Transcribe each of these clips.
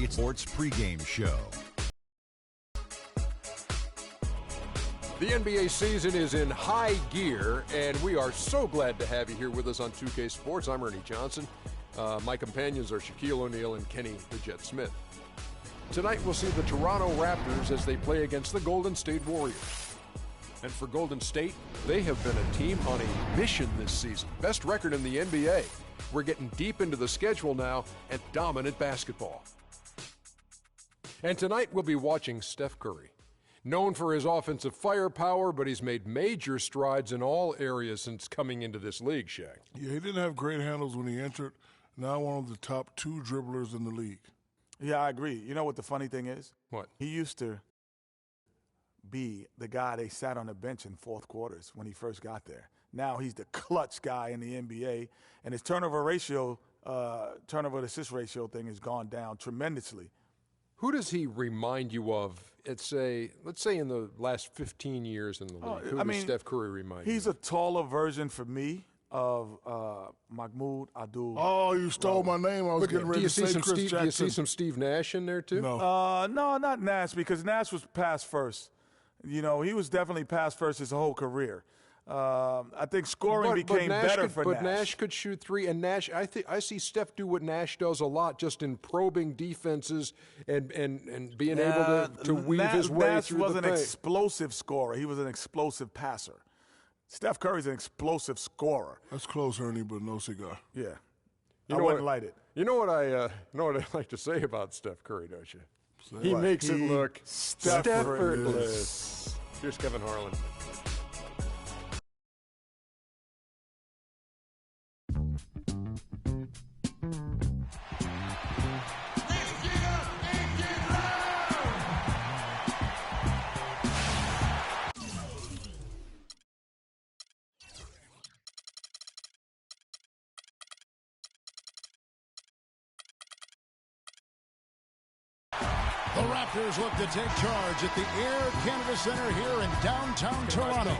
It's Sports Pregame Show. The NBA season is in high gear, and we are so glad to have you here with us on 2K Sports. I'm Ernie Johnson. My companions are Shaquille O'Neal and Kenny the Jet Smith. Tonight we'll see the Toronto Raptors as they play against the Golden State Warriors. And for Golden State, they have been a team on a mission this season. Best record in the NBA. We're getting deep into the schedule now and dominant basketball. And tonight we'll be watching Steph Curry. Known for his offensive firepower, but he's made major strides in all areas since coming into this league, Shaq. Yeah, he didn't have great handles when he entered. Now one of the top 2 dribblers in the league. Yeah, I agree. You know what the funny thing is? What? He used to be the guy they sat on the bench in fourth quarters when he first got there. Now he's the clutch guy in the NBA, and his turnover to assist ratio thing has gone down tremendously. Who does he remind you of, let's say in the last 15 years in the league? Who does Steph Curry remind you? He's a taller version for me of Mahmoud Abdul. Oh, you stole my name. I was getting ready to say Chris Jackson. Do you see some Steve Nash in there, too? No. No, not Nash, because Nash was pass first. You know, he was definitely pass first his whole career. I think scoring became better for Nash. But Nash could shoot 3, and Nash, I see Steph do what Nash does a lot, just in probing defenses and being able to weave his way Nash through was the an paint. explosive scorer. He was an explosive passer. Steph Curry's an explosive scorer. That's close, Ernie, but no cigar. Yeah. I wouldn't light it. You know what I like to say about Steph Curry, don't you? He makes it look effortless. Here's Kevin Harlan. The Raptors look to take charge at the Air Canada Centre here in downtown Toronto.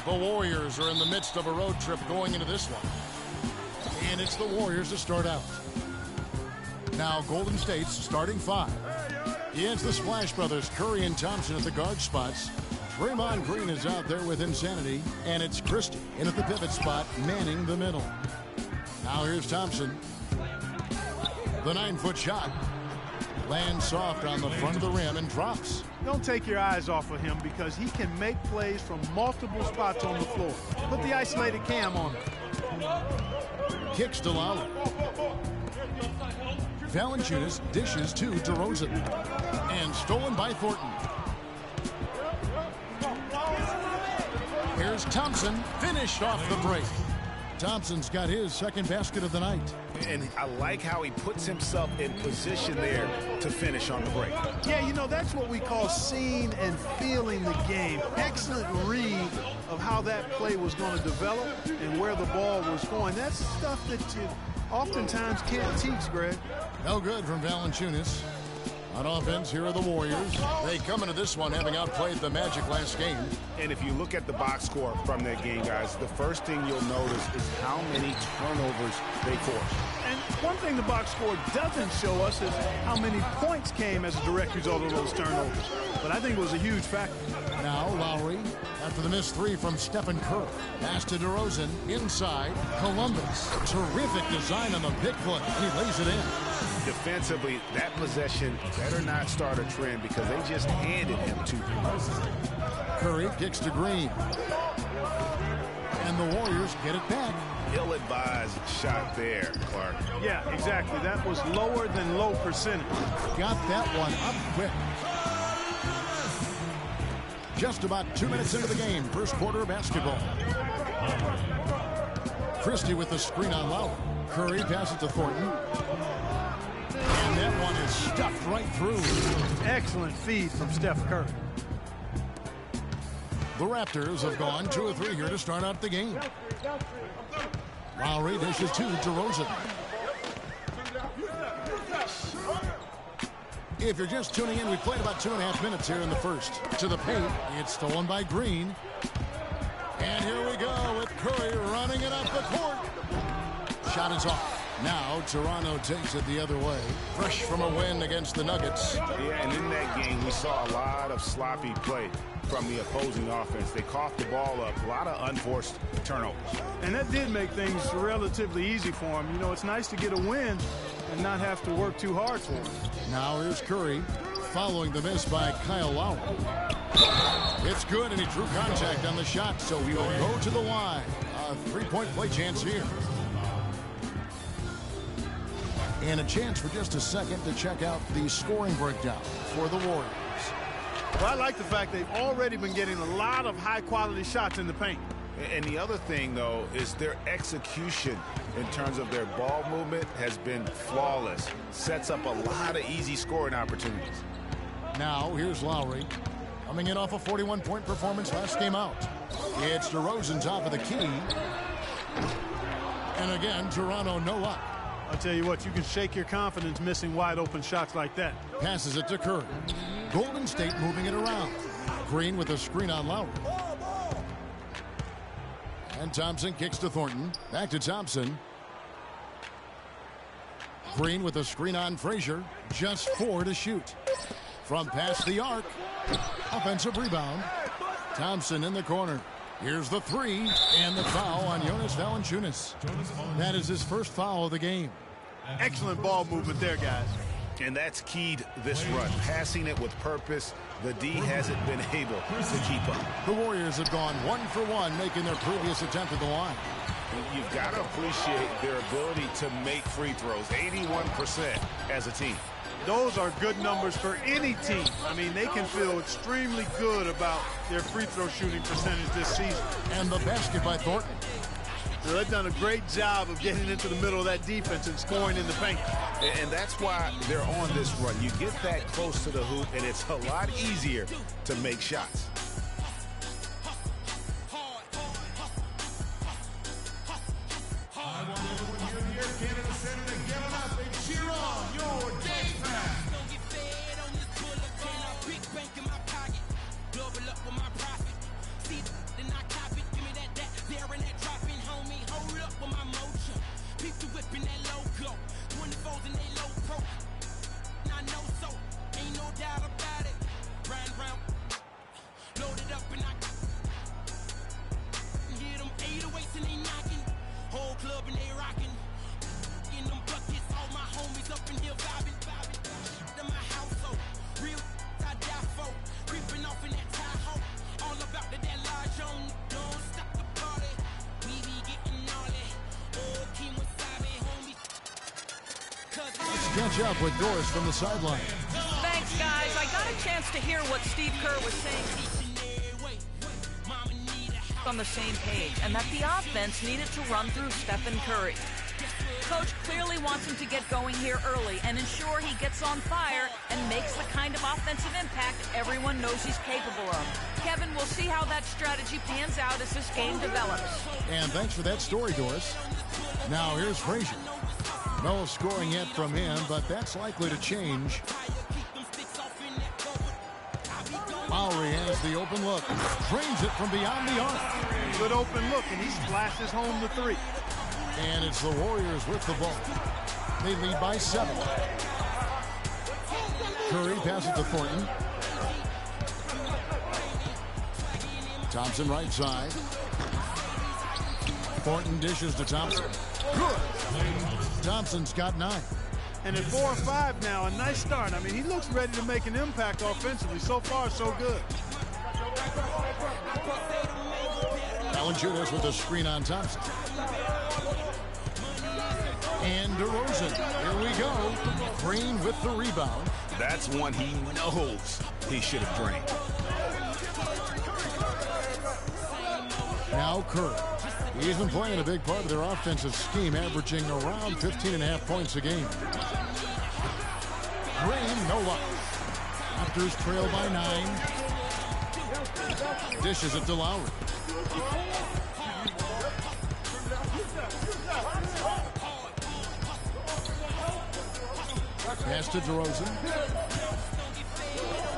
The Warriors are in the midst of a road trip going into this one. And it's the Warriors to start out. Now Golden State's starting 5. It's the Splash Brothers, Curry and Thompson at the guard spots. Draymond Green is out there with insanity. And it's Christie in at the pivot spot, manning the middle. Now here's Thompson. The 9-foot shot. Lands soft on the front of the rim and drops. Don't take your eyes off of him because he can make plays from multiple spots on the floor. Put the isolated cam on him. Kicks to Lowry. Valanciunas dishes to DeRozan. And stolen by Thornton. Here's Thompson, finished off the break. Thompson's got his second basket of the night. And I like how he puts himself in position there to finish on the break. Yeah, you know, that's what we call seeing and feeling the game. Excellent read of how that play was going to develop and where the ball was going. That's stuff that you oftentimes can't teach, Greg. No good from Valanciunas. On offense, here are the Warriors. They come into this one having outplayed the Magic last game. And if you look at the box score from that game, guys, the first thing you'll notice is how many turnovers they forced. And one thing the box score doesn't show us is how many points came as a direct result of those turnovers. But I think it was a huge factor. Now Lowry, after the missed 3 from Stephen Curry. Pass to DeRozan, inside, Columbus. Terrific design on the pick foot. He lays it in. Defensively, that possession better not start a trend because they just handed him 2 points. Curry kicks to Green. And the Warriors get it back. Ill-advised shot there, Clark. Yeah, exactly. That was lower than low percentage. Got that one up quick. Just about 2 minutes into the game, first quarter of basketball. Christie with the screen on Lowry. Curry passes to Thornton. And that one is stuffed right through. Excellent feed from Steph Curry. The Raptors have gone 2 of 3 here to start out the game. Lowry dishes to DeRozan. If you're just tuning in, we played about 2.5 minutes here in the first. To the paint, it's stolen by Green. And here we go with Curry running it up the court. Shot is off. Now Toronto takes it the other way. Fresh from a win against the Nuggets. Yeah, and in that game, we saw a lot of sloppy play from the opposing offense. They coughed the ball up, a lot of unforced turnovers. And that did make things relatively easy for him. You know, it's nice to get a win and not have to work too hard for it. Now here's Curry, following the miss by Kyle Lowry. It's good, and he drew contact on the shot, so he'll go to the line. A three-point play chance here. And a chance for just a second to check out the scoring breakdown for the Warriors. Well, I like the fact they've already been getting a lot of high-quality shots in the paint. And the other thing, though, is their execution in terms of their ball movement has been flawless. Sets up a lot of easy scoring opportunities. Now, here's Lowry, coming in off a 41-point performance last game out. It's DeRozan top of the key. And again, Toronto no luck. I'll tell you what, you can shake your confidence missing wide-open shots like that. Passes it to Curry. Golden State moving it around. Green with a screen on Lowry. And Thompson kicks to Thornton. Back to Thompson. Green with a screen on Frazier. Just 4 to shoot. From past the arc. Offensive rebound. Thompson in the corner. Here's the 3 and the foul on Jonas Valanciunas. That is his first foul of the game. Excellent ball movement there, guys. And that's keyed this run. Passing it with purpose. The D hasn't been able to keep up. The Warriors have gone 1 for 1, making their previous attempt at the line. You've got to appreciate their ability to make free throws. 81% as a team. Those are good numbers for any team. I mean, they can feel extremely good about their free throw shooting percentage this season. And the basket by Thornton. So they've done a great job of getting into the middle of that defense and scoring in the paint. And that's why they're on this run. You get that close to the hoop, and it's a lot easier to make shots. Catch up with Doris from the sideline. Thanks, guys. I got a chance to hear what Steve Kerr was saying on the same page, and that the offense needed to run through Stephen Curry. Coach clearly wants him to get going here early and ensure he gets on fire and makes the kind of offensive impact everyone knows he's capable of. Kevin, we'll see how that strategy pans out as this game develops. And thanks for that story, Doris. Now here's Frazier. No scoring yet from him, but that's likely to change. Lowry has the open look. Drains it from beyond the arc. Good open look, and he splashes home the 3. And it's the Warriors with the ball. They lead by 7. Curry passes to Thornton. Thompson right side. Thornton dishes to Thompson. Good. Thompson's got 9. And at 4 or 5 now, a nice start. I mean, he looks ready to make an impact offensively. So far, so good. Valanciunas with a screen on Thompson. And DeRozan. Here we go. Green with the rebound. That's one he knows he should have drained. Now Curry. He's been playing a big part of their offensive scheme, averaging around 15.5 points a game. Green, no luck. Raptors trail by 9. Dishes it to Lowry. Pass to DeRozan.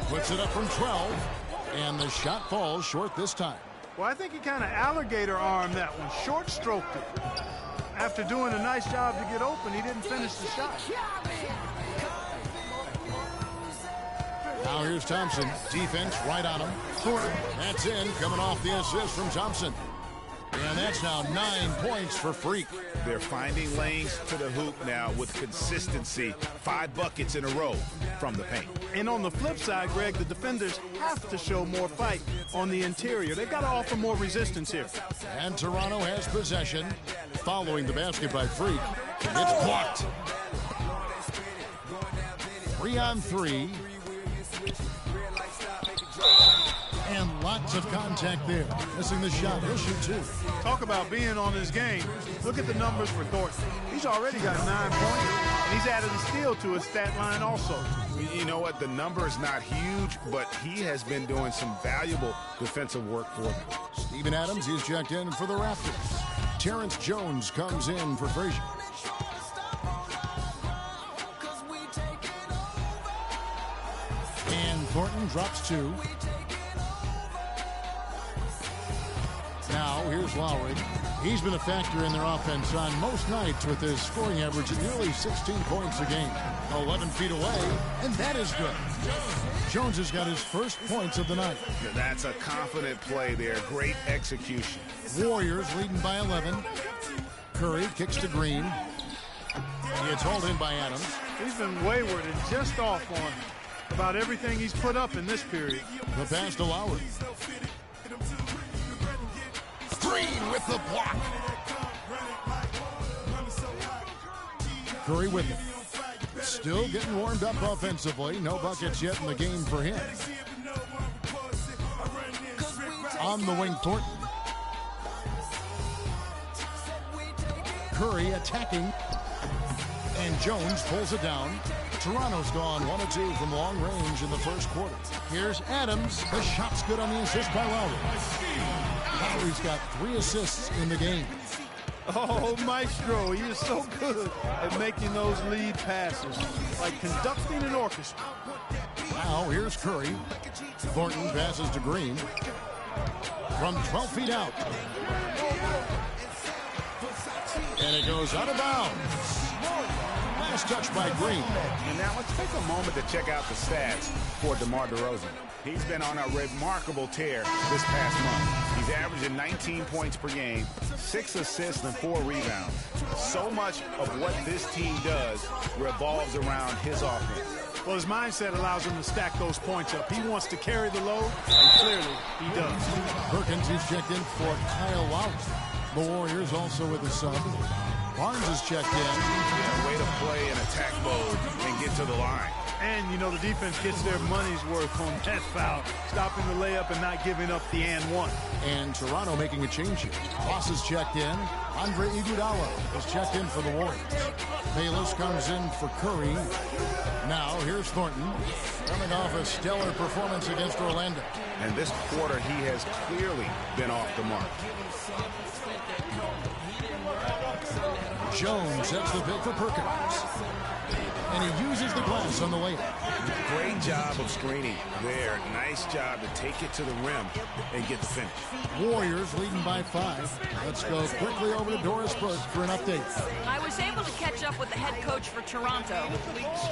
Puts it up from 12. And the shot falls short this time. Well, I think he kind of alligator armed that one. Short stroked it. After doing a nice job to get open, he didn't finish the shot. Now here's Thompson. Defense right on him. That's in, coming off the assist from Thompson. And that's now 9 points for Freak. They're finding lanes to the hoop now with consistency. 5 buckets in a row from the paint. And on the flip side, Greg, the defenders have to show more fight on the interior. They've got to offer more resistance here. And Toronto has possession. Following the basket by Freak. It's blocked. 3-on-3. And lots of contact there. Missing the shot. He'll shoot 2. Talk about being on his game. Look at the numbers for Thornton. He's already got 9 points, and he's added a steal to his stat line also. You know what? The number is not huge, but he has been doing some valuable defensive work for them. Steven Adams, he's checked in for the Raptors. Terrence Jones comes in for Frazier. And Thornton drops 2. Now, here's Lowry. He's been a factor in their offense on most nights with his scoring average at nearly 16 points a game. 11 feet away, and that is good. Jones has got his first points of the night. That's a confident play there. Great execution. Warriors leading by 11. Curry kicks to Green. It's hauled in by Adams. He's been wayward and just off on about everything he's put up in this period. The pass to Lowry. Green with the block. Curry with it. Still getting warmed up offensively. No buckets yet in the game for him. On the wing, Thornton. Curry attacking. And Jones pulls it down. Toronto's gone 1 of 2 from long range in the first quarter. Here's Adams. The shot's good on the assist by Lowry. Lowry's got 3 assists in the game. Oh, Maestro, he is so good at making those lead passes, like conducting an orchestra. Now here's Curry. Thornton passes to Green. From 12 feet out. And it goes out of bounds. Last touch by Green. And now let's take a moment to check out the stats for DeMar DeRozan. He's been on a remarkable tear this past month. He's averaging 19 points per game, 6 assists and 4 rebounds. So much of what this team does revolves around his offense. Well, his mindset allows him to stack those points up. He wants to carry the load, and clearly he does. Perkins is checked in for Kyle Lowry. The Warriors also with a sub. Barnes is checked in. Yeah, way to play in attack mode and get to the line. And, you know, the defense gets their money's worth on that foul, stopping the layup and not giving up the and one. And Toronto making a change here. Ross is checked in. Andre Iguodala is checked in for the Warriors. Bayless comes in for Curry. Now, here's Thornton, coming off a stellar performance against Orlando. And this quarter, he has clearly been off the mark. Jones sets the pick for Perkins. And he uses the glass on the layup. Great job of screening there. Nice job to take it to the rim and get the finish. Warriors leading by 5. Let's go quickly over to Doris Burke for an update. I was able to catch up with the head coach for Toronto.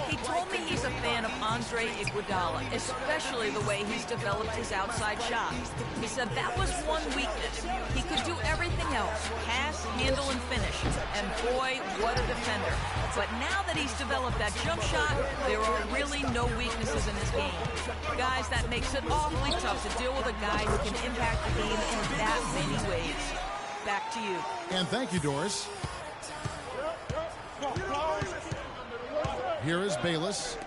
He told me he's a fan of Andre Iguodala, especially the way he's developed his outside shot. He said that was one weakness. He could do everything else, pass, handle, and finish. And boy, what a defender. But now that he's developed that jump shot, there are really no weaknesses in his game. Guys, that makes it awfully tough to deal with a guy who can impact the game in that many ways. Back to you. And thank you, Doris. Here is Bayless.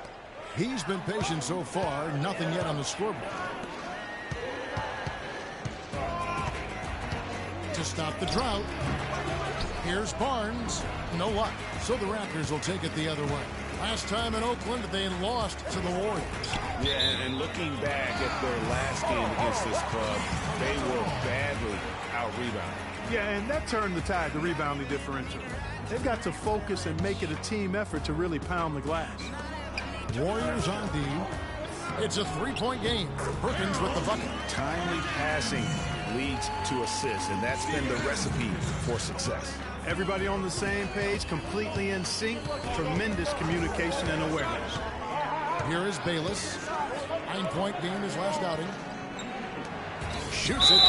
He's been patient so far. Nothing yet on the scoreboard. To stop the drought. Here's Barnes. No luck. So the Raptors will take it the other way. Last time in Oakland, they lost to the Warriors. Yeah, and looking back at their last game against this club, they were badly out-rebounded. Yeah, and that turned the tide, the rebounding differential. They've got to focus and make it a team effort to really pound the glass. Warriors on D. It's a 3-point game. Perkins with the bucket. Timely passing leads to assists, and that's been the recipe for success. Everybody on the same page, completely in sync, tremendous communication and awareness. Here is Bayless. 9-point game his last outing. Shoots it.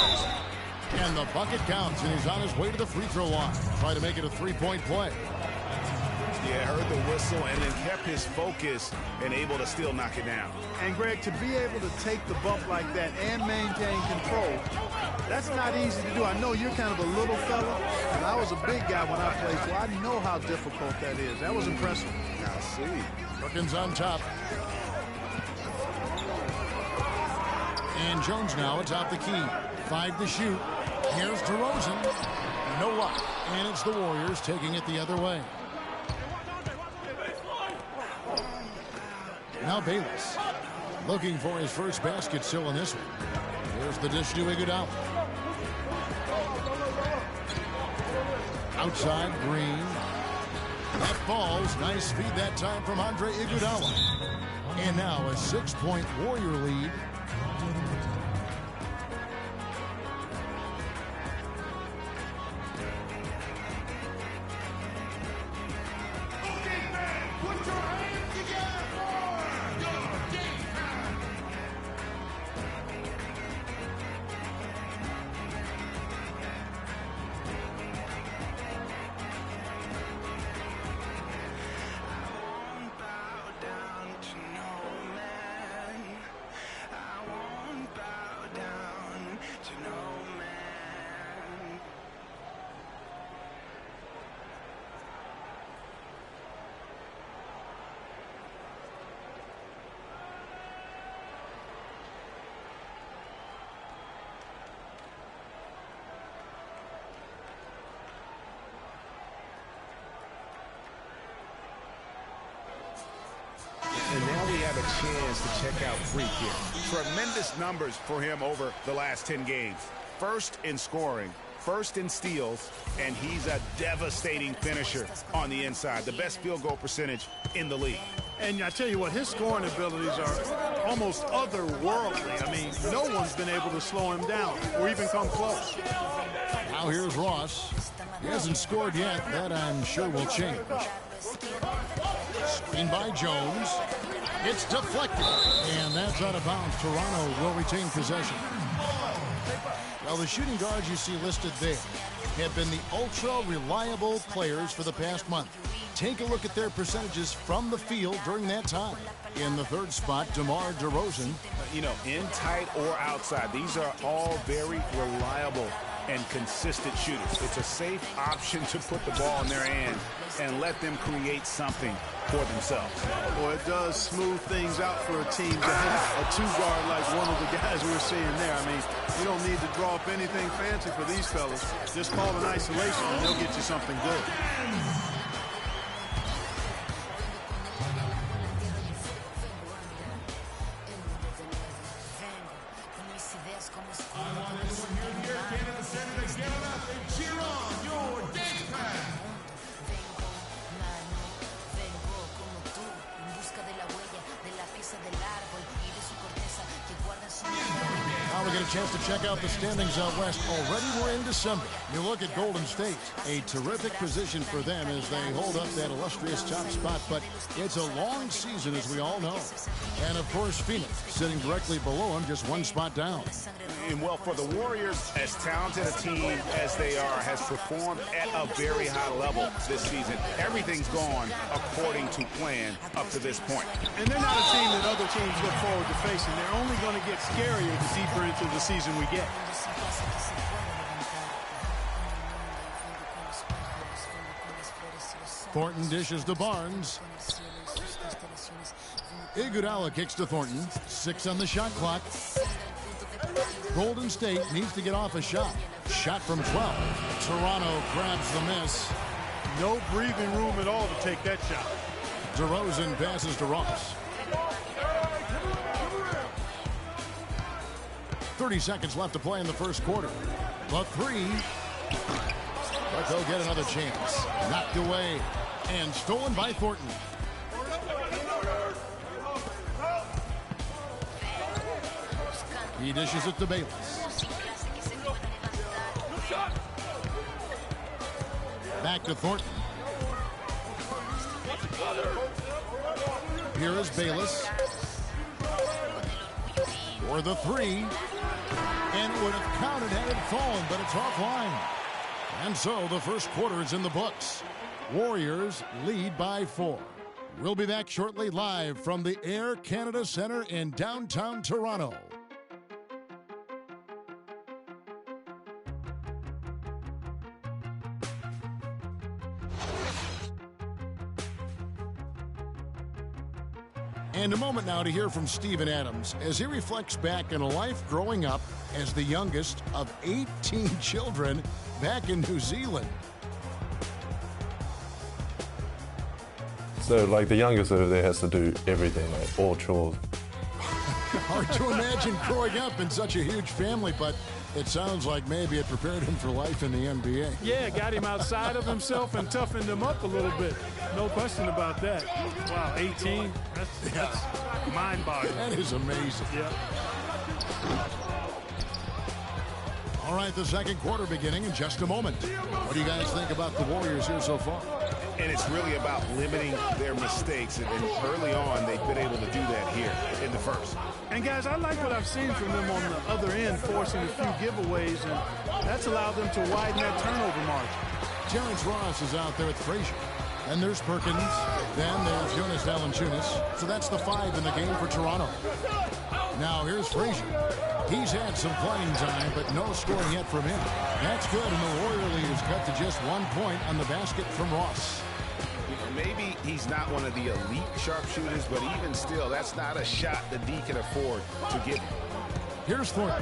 And the bucket counts, and he's on his way to the free throw line. Try to make it a 3-point play. Yeah, heard the whistle and then kept his focus and able to still knock it down. And, Greg, to be able to take the bump like that and maintain control, that's not easy to do. I know you're kind of a little fella, and I was a big guy when I played, so I know how difficult that is. That was impressive. I see. Perkins on top. And Jones now atop the key. 5 to shoot. Here's DeRozan. No luck. And it's the Warriors taking it the other way. Now Bayless. Looking for his first basket still in this one. Here's the dish to Iguodala. Outside, Green. That falls. Nice feed that time from Andre Iguodala. And now a 6-point Warrior lead. And now we have a chance to check out Freak here. Tremendous numbers for him over the last 10 games. First in scoring, first in steals, and he's a devastating finisher on the inside. The best field goal percentage in the league. And I tell you what, his scoring abilities are almost otherworldly. I mean, no one's been able to slow him down or even come close. Now here's Ross. He hasn't scored yet. That I'm sure will change. Screen by Jones. It's deflected. And that's out of bounds. Toronto will retain possession. Well, the shooting guards you see listed there have been the ultra-reliable players for the past month. Take a look at their percentages from the field during that time. In the third spot, DeMar DeRozan. You know, in tight or outside, these are all very reliable and consistent shooters. It's a safe option to put the ball in their hand and let them create something for themselves. Well, it does smooth things out for a team to have a two-guard like one of the guys we're seeing there. I mean, you don't need to draw up anything fancy for these fellas. Just call an isolation and they'll get you something good. Now we get a chance to check out the standings out west. Already we're in December. You look at Golden State, a terrific position for them as they hold up that illustrious top spot, but it's a long season as we all know. And of course Phoenix sitting directly below them, just one spot down. And well, for the Warriors, as talented a team as they are, has performed at a very high level this season. Everything's gone according to plan up to this point. And they're not a team that other teams look forward to facing. They're only going to get scarier the deeper into the season we get. Thornton dishes to Barnes. Iguodala kicks to Thornton. 6 on the shot clock. Golden State needs to get off a shot. Shot from 12. Toronto grabs the miss. No breathing room at all to take that shot. DeRozan passes to Ross. 30 seconds left to play in the first quarter. The three. But they'll get another chance. Knocked away and stolen by Thornton. He dishes it to Bayless. Back to Thornton. Here is Bayless. For the three. And it would have counted had it fallen, but it's offline. And so the first quarter is in the books. Warriors lead by 4. We'll be back shortly live from the Air Canada Centre in downtown Toronto. And a moment now to hear from Steven Adams as he reflects back on a life growing up as the youngest of 18 children back in New Zealand. So, like, the youngest over there has to do everything, like all chores. Hard to imagine growing up in such a huge family, but it sounds like maybe it prepared him for life in the NBA. Yeah, got him outside of himself and toughened him up a little bit. No question about that. Wow, 18, that's mind-boggling. That is amazing. Yeah. All right, the second quarter beginning in just a moment. What do you guys think about the Warriors here so far? And it's really about limiting their mistakes. And early on, they've been able to do that here in the first. And, guys, I like what I've seen from them on the other end, forcing a few giveaways, and that's allowed them to widen that turnover margin. Terrence Ross is out there with Frazier. Then there's Perkins. Then there's Jonas Valanciunas. So that's the 5 in the game for Toronto. Now here's Frazier. He's had some playing time, but no scoring yet from him. That's good, and the Warrior lead is cut to just 1 point on the basket from Ross. Maybe he's not one of the elite sharpshooters, but even still, that's not a shot that D can afford to give him. Here's Thornton.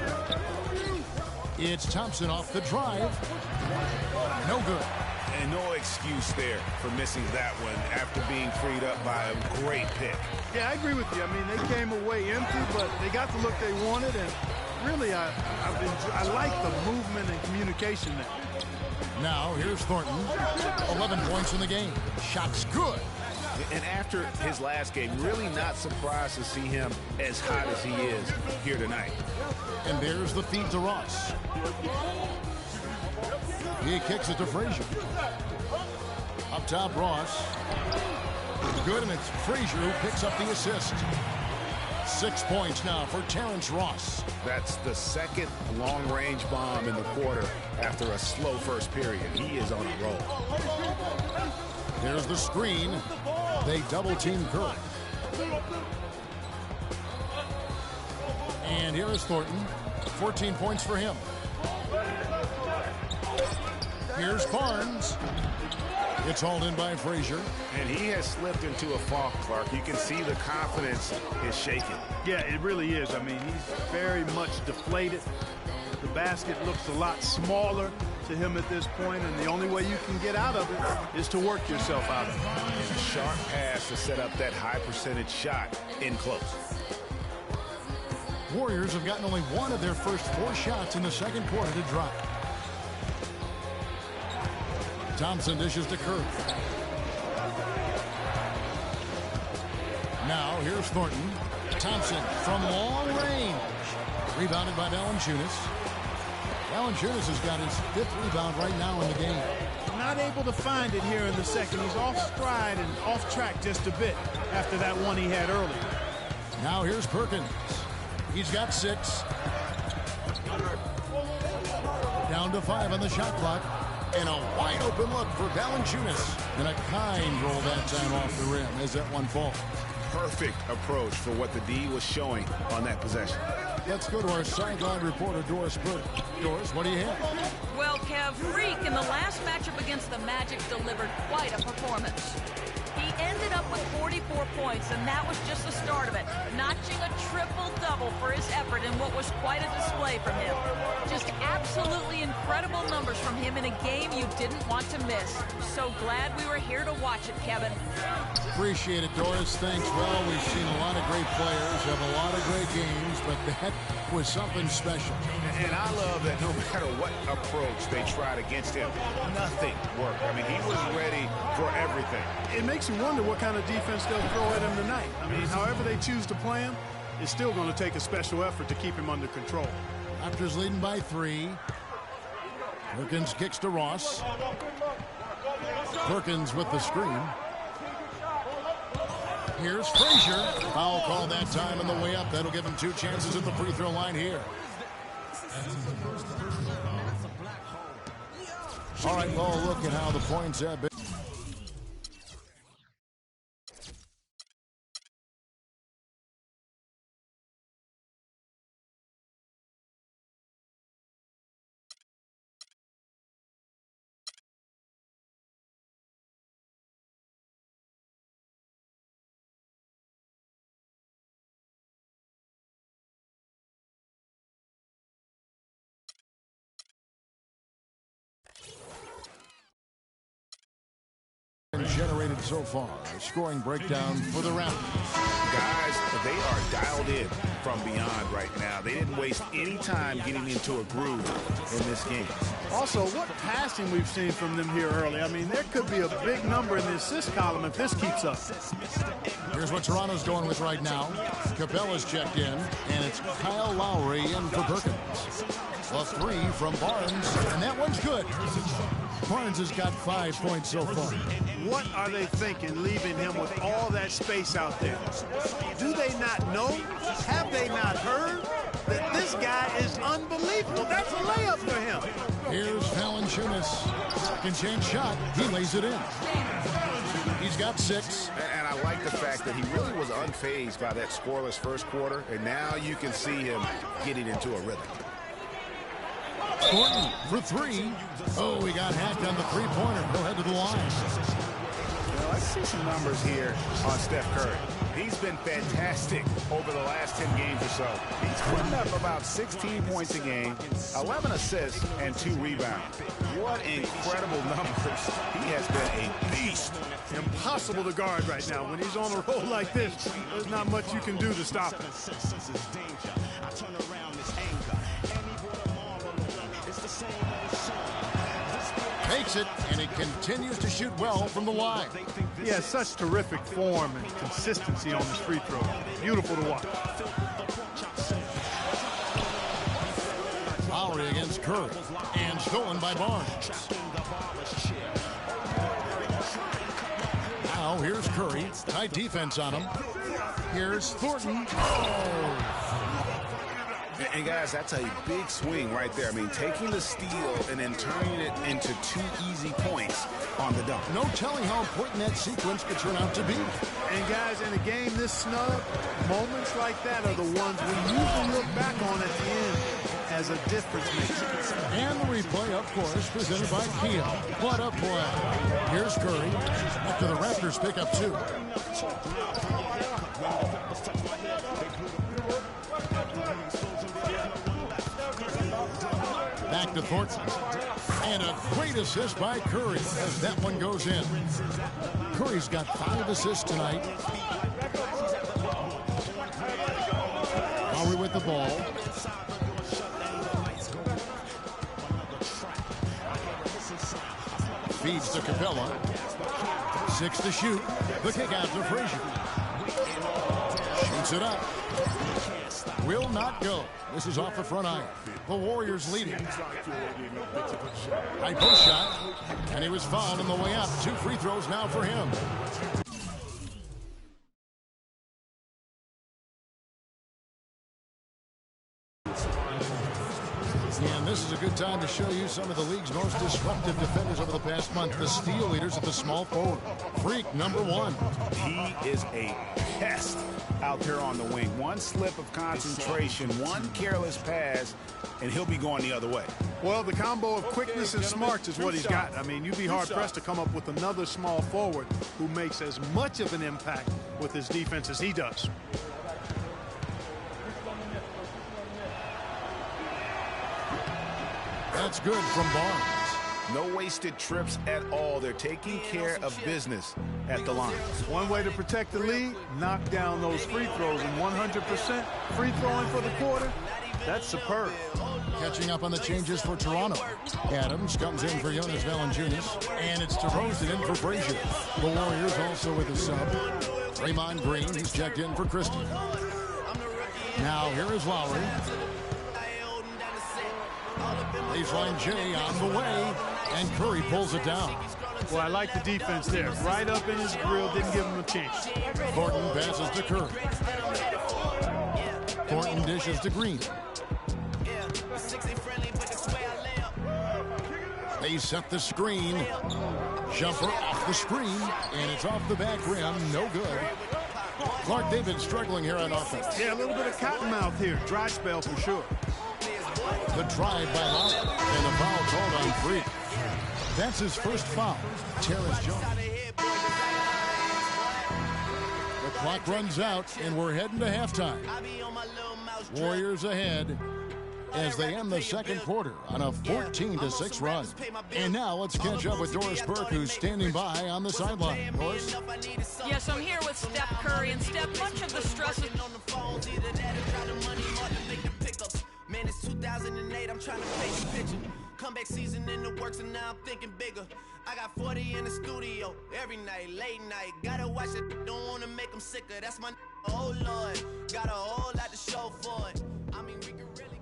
It's Thompson off the drive. No good. And no excuse there for missing that one after being freed up by a great pick. Yeah, I agree with you. I mean, they came away empty, but they got the look they wanted, and really, I like the movement and communication there. Now, here's Thornton. 11 points in the game. Shot's good. And after his last game, really not surprised to see him as hot as he is here tonight. And there's the feed to Ross. He kicks it to Frazier. Up top, Ross. Good, and it's Frazier who picks up the assist. 6 points now for Terrence Ross. That's the second long-range bomb in the quarter after a slow first period. He is on a roll. There's the screen. They double-team Curry. And here is Thornton. 14 points for him. Here's Barnes. It's hauled in by Frazier. And he has slipped into a funk, Clark. You can see the confidence is shaking. Yeah, it really is. I mean, he's very much deflated. The basket looks a lot smaller to him at this point, and the only way you can get out of it is to work yourself out of it. And a sharp pass to set up that high percentage shot in close. Warriors have gotten only one of their first 4 shots in the second quarter to drop. Thompson dishes to Curry. Now here's Thornton. Thompson from long range. Rebounded by Valanciunas. Valanciunas has got his 5th rebound right now in the game. Not able to find it here in the second. He's off stride and off track just a bit after that one he had earlier. Now here's Perkins. He's got 6. Down to 5 on the shot clock. And a wide open look for Valanciunas. And a kind roll that time off the rim as that one falls. Perfect approach for what the D was showing on that possession. Let's go to our sideline reporter, Doris Burke. Doris, what do you have? Well, Kev, Freak in the last matchup against the Magic delivered quite a performance. He ended up with 44 points, and that was just the start of it, notching a triple-double for his effort in what was quite a display from him. Just absolutely incredible numbers from him in a game you didn't want to miss. So glad we were here to watch it, Kevin. Appreciate it, Doris. Thanks. Well, we've seen a lot of great players have a lot of great games, but that was something special. And I love that no matter what approach they tried against him, nothing worked. I mean, he was ready for everything. It makes you wonder what kind of defense they'll throw at him tonight. I mean, however they choose to play him, it's still going to take a special effort to keep him under control. Raptors leading by 3. Perkins kicks to Ross. Perkins with the screen. Here's Frazier. Foul call that time on the way up. That'll give him 2 chances at the free throw line here. All right, well, look at how the points have been. Generated so far. Scoring breakdown for the Raptors. Guys, they are dialed in from beyond right now. They didn't waste any time getting into a groove in this game. Also, what passing we've seen from them here early. I mean, there could be a big number in the assist column if this keeps up. Here's what Toronto's going with right now. Capella's checked in, and it's Kyle Lowry in for Perkins. A 3 from Barnes, and that one's good. Barnes has got 5 points so far. What are they thinking, leaving him with all that space out there? Do they not know? Have they not heard that this guy is unbelievable? That's a layup for him. Here's Valanciunas. Second chance shot. He lays it in. He's got 6. And I like the fact that he really was unfazed by that scoreless first quarter, and now you can see him getting into a rhythm. Thornton for 3. Oh, he got hacked on the three-pointer. He'll head to the line. Well, let's see some numbers here on Steph Curry. He's been fantastic over the last 10 games or so. He's putting up about 16 points a game, 11 assists, and 2 rebounds. What incredible numbers. He has been a beast. Impossible to guard right now. When he's on a roll like this, there's not much you can do to stop him. Takes it, and he continues to shoot well from the line. He has such terrific form and consistency on his free throw. Beautiful to watch. Lowry against Curry, and stolen by Barnes. Now here's Curry. Tight defense on him. Here's Thornton. Oh. And guys, that's a big swing right there. I mean, taking the steal and then turning it into 2 easy points on the dunk. No telling how important that sequence could turn out to be. And guys, in a game this snug, moments like that are the ones we usually look back on at the end as a difference maker. And the replay, of course, presented by Kia. What a play. Here's Curry after the Raptors pick up 2. Back to Thornton. And a great assist by Curry as that one goes in. Curry's got 5 assists tonight. Lowry with the ball. Feeds to Capella. 6 to shoot. The kick out to Frazier. Shoots it up. Will not go. This is off the front iron. The Warriors leading. High post shot. And he was fouled on the way up. 2 free throws now for him. And this is a good time to show you some of the league's most disruptive defenders over the past month. The steal leaders at the small forward. Freak number 1. He is a pest out there on the wing. One slip of concentration, one careless pass, and he'll be going the other way. Well, the combo of quickness and smarts is what he's got. I mean, you'd be hard-pressed to come up with another small forward who makes as much of an impact with his defense as he does. That's good from Barnes. No wasted trips at all. They're taking care of business at the line. One way to protect the lead, knock down those free throws, and 100% free throwing for the quarter, that's superb. Catching up on the changes for Toronto. Adams comes in for Jonas Valanciunas, and it's DeRozan in for Frazier. The Warriors also with a sub. Draymond Green, he's checked in for Christie. Now here is Lowry. Baseline J on the way, and Curry pulls it down. Well, I like the defense there. Right up in his grill, didn't give him a chance. Thornton passes to Curry. Thornton dishes to Green. They set the screen. Jumper off the screen, and it's off the back rim. No good. Clark, they've been struggling here on offense. Yeah, a little bit of cottonmouth here. Dry spell for sure. The drive by Lowry, and the foul called on Freak. That's his first foul. Terrence Jones. The clock runs out, and we're heading to halftime. Warriors ahead as they end the second quarter on a 14-6 run. And now let's catch up with Doris Burke, who's standing by on the sideline. Doris? Yes, I'm here with Steph Curry, and Steph, much of the stress is... Man, it's 2008, I'm trying to paint the picture. Comeback season in the works, and now I'm thinking bigger. I got 40 in the studio every night, late night. Gotta watch it, don't wanna make them sicker. That's my oh Lord, got a whole lot to show for it. I mean, we can really get it.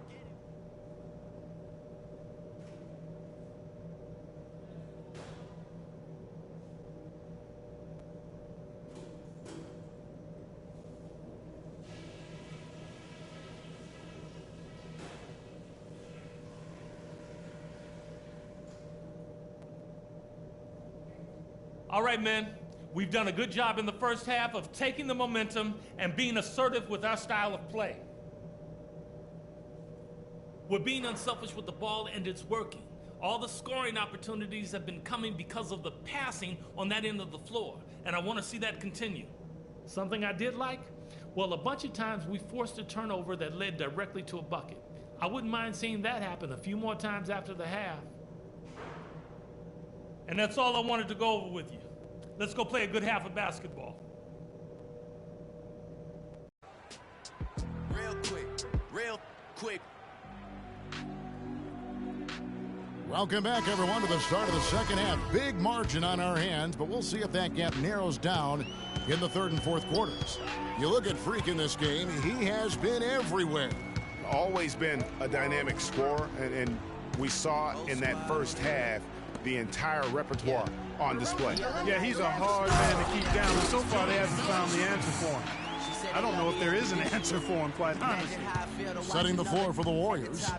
All right, men, we've done a good job in the first half of taking the momentum and being assertive with our style of play. We're being unselfish with the ball, and it's working. All the scoring opportunities have been coming because of the passing on that end of the floor, and I want to see that continue. Something I did like? Well, a bunch of times we forced a turnover that led directly to a bucket. I wouldn't mind seeing that happen a few more times after the half. And that's all I wanted to go over with you. Let's go play a good half of basketball. Real quick. Welcome back, everyone, to the start of the second half. Big margin on our hands, but we'll see if that gap narrows down in the third and fourth quarters. You look at Freak in this game, he has been everywhere. Always been a dynamic scorer, and we saw in that first half the entire repertoire on display. Yeah, he's a hard man to keep down, and so far they haven't found the answer for him. I don't know if there is an answer for him, quite honestly. Setting the floor for the Warriors.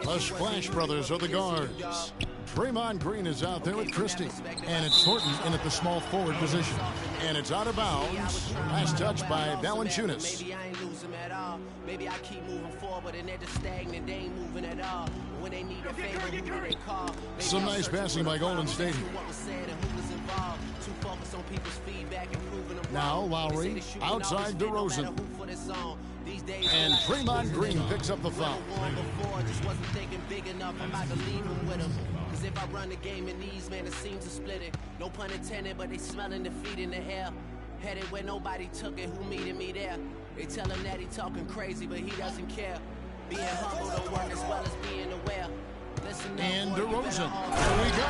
The Splash Brothers are the guards. Draymond Green is out there with Christie. And it's Thornton in at the small forward position. And it's out of bounds. Last touch by Valanciunas. Maybe I ain't losing at all. Maybe I keep moving forward and they're just stagnant. They ain't moving at all. When they need a favor, who do they call? Some nice passing by Golden State. Now Lowry outside DeRozan. And Draymond Green picks up the foul. Cause if I run the game in these, man, it seems to split it. No pun intended, but they smelling defeat in the air. Headed where nobody took it, who meeted me there? They tell him that he talking crazy, but he doesn't care. Being humble don't work as well as being aware. And DeRozan. Here we go.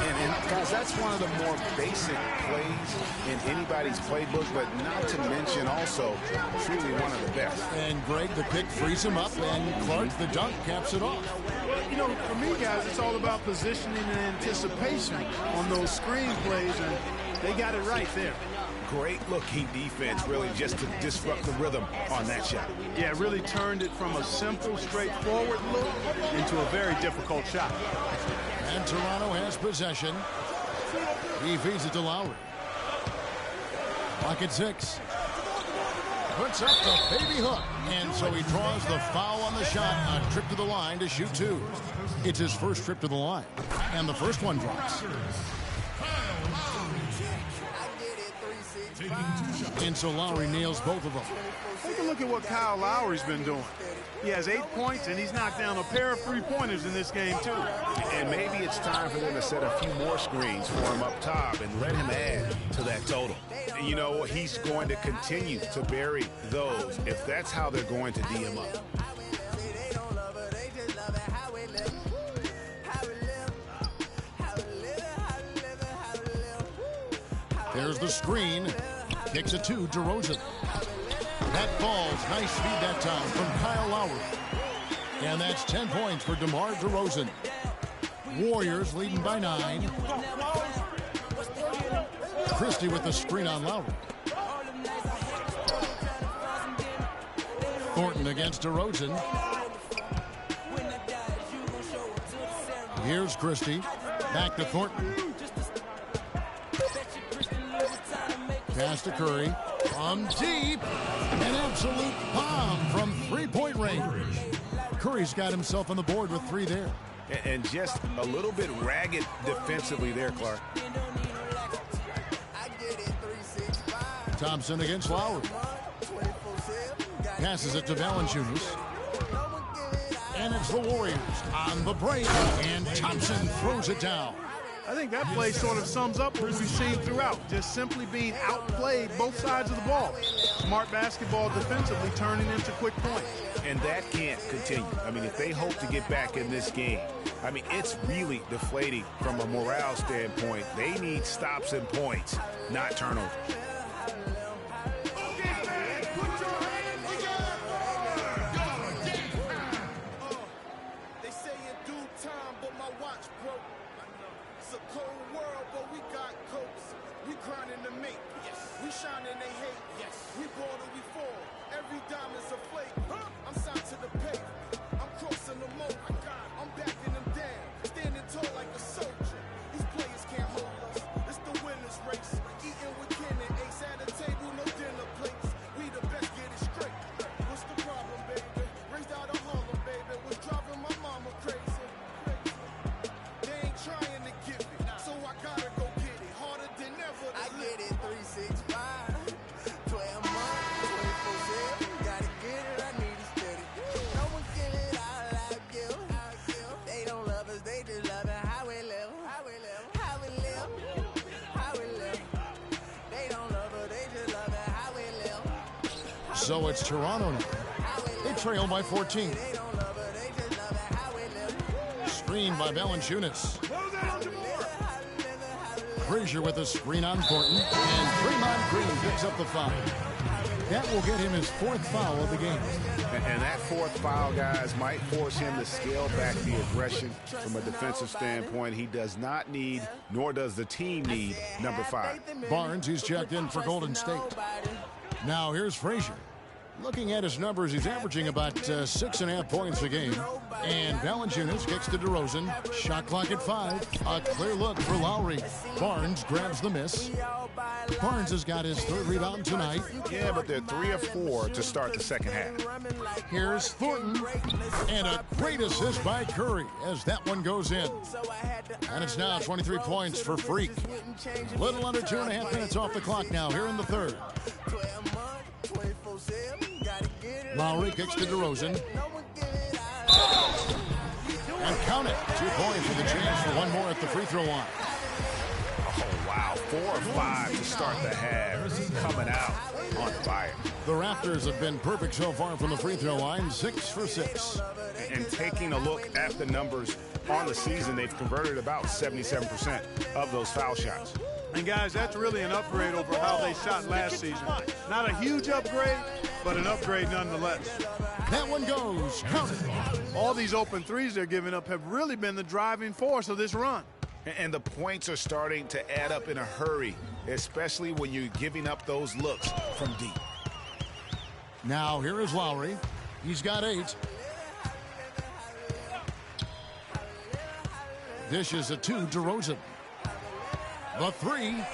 And guys, that's one of the more basic plays in anybody's playbook, but not to mention also truly one of the best. And Greg, the pick frees him up, and Clark, the dunk, caps it off. Well, you know, for me, guys, it's all about positioning and anticipation on those screen plays, and they got it right there. Great look-heat defense, really, just to disrupt the rhythm on that shot. Yeah, really turned it from a simple, straightforward look into a very difficult shot. And Toronto has possession. He feeds it to Lowry. Clock at 6. Puts up the baby hook. And so he draws the foul on the shot. A trip to the line to shoot 2. It's his first trip to the line. And the first one drops. And so Lowry nails both of them. Take a look at what Kyle Lowry's been doing. He has 8 points, and he's knocked down a pair of three-pointers in this game, too. And maybe it's time for them to set a few more screens for him up top and let him add to that total. And you know, he's going to continue to bury those if that's how they're going to D him up. There's the screen. Kicks it to DeRozan. That falls. Nice feed that time from Kyle Lowry. And that's 10 points for DeMar DeRozan. Warriors leading by 9. Christie with the screen on Lowry. Thornton against DeRozan. Here's Christie. Back to Thornton. Pass to Curry. From deep. An absolute bomb from three-point range. Curry's got himself on the board with 3 there. And just a little bit ragged defensively there, Clark. Thompson against Lowry. Passes it to Valanciunas. And it's the Warriors on the break. And Thompson throws it down. I think that play sort of sums up what we've seen throughout. Just simply being outplayed both sides of the ball. Smart basketball defensively turning into quick points. And that can't continue. I mean, if they hope to get back in this game, I mean, it's really deflating from a morale standpoint. They need stops and points, not turnovers. They say in due time, but my watch broke. It's a cold world, but we got coats. We grinding to make. Yes. We shine and they hate. Yes. We ball till we fall. Every diamond's a flake. I'm signed to the pay. I'm crossing the moat. I'm backing them down. Standing tall like a soldier. These players can't hold us. It's the winner's race. Eating with kin and ace at a table, no dinner plates. We the best, get it straight. What's the problem, baby? Raised out of Harlem, baby. Was driving my mama crazy. They ain't trying to give it, so I gotta go get it. Harder than ever. I get it 365. 12 months, 24/7. Gotta get it, I need it steady. No one give it all I give. They don't love us, they just love it. How we live, how we live, how we live, how we live. They don't love us, they just love it. How we live. So it's Toronto now. They trail by 14. They don't love us, they just love it. How we live. Screen by Valanciunas. Frazier with a screen on Thornton. And Draymond Green picks up the foul. That will get him his 4th foul of the game. And that 4th foul, guys, might force him to scale back the aggression from a defensive standpoint. He does not need, nor does the team need, number 5. Barnes, he's checked in for Golden State. Now here's Frazier. Looking at his numbers, he's averaging about 6.5 points a game. And Valanciunas kicks to DeRozan. Shot clock at 5. A clear look for Lowry. Barnes grabs the miss. Barnes has got his 3rd rebound tonight. Yeah, but they're 3 of 4 to start the second half. Here's Thornton. And a great assist by Curry as that one goes in. And it's now 23 points for Freak. Little under 2.5 minutes off the clock now here in the 3rd. Lowry kicks to DeRozan. And count it. 2 points with a chance for one more at the free throw line. Oh, wow. 4 of 5 to start the half. Coming out on fire. The Raptors have been perfect so far from the free throw line. 6 for 6. And taking a look at the numbers on the season, they've converted about 77% of those foul shots. And guys, that's really an upgrade over how they shot last season. Not a huge upgrade, but an upgrade nonetheless. That one goes. Count it. All these open threes they're giving up have really been the driving force of this run. And the points are starting to add up in a hurry, especially when you're giving up those looks from deep. Now here is Lowry. He's got 8. Dishes it to DeRozan. The 3.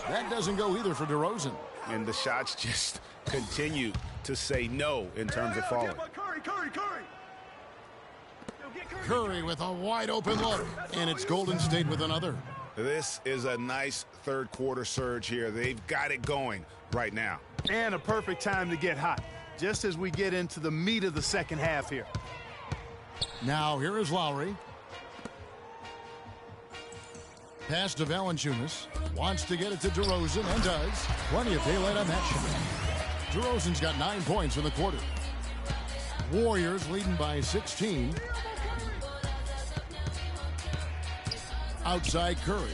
That doesn't go either for DeRozan. And the shots just continue to say no in terms of falling. Curry with a wide open look. And it's Golden State with another. This is a nice 3rd quarter surge here. They've got it going right now. And a perfect time to get hot, just as we get into the meat of the second half here. Now here is Lowry. Pass to Valanciunas. Wants to get it to DeRozan and does. Plenty of daylight on that shot. DeRozan's got 9 points in the quarter. Warriors leading by 16. Outside Curry.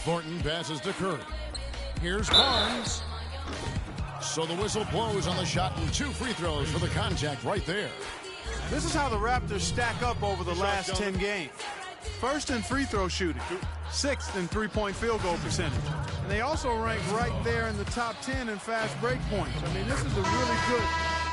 Thornton passes to Curry. Here's Barnes. So the whistle blows on the shot and 2 free throws for the contact right there. This is how the Raptors stack up over the last 10 games. First in free throw shooting, 6th in three-point field goal percentage. And they also rank right there in the top 10 in fast break points. I mean, this is a really good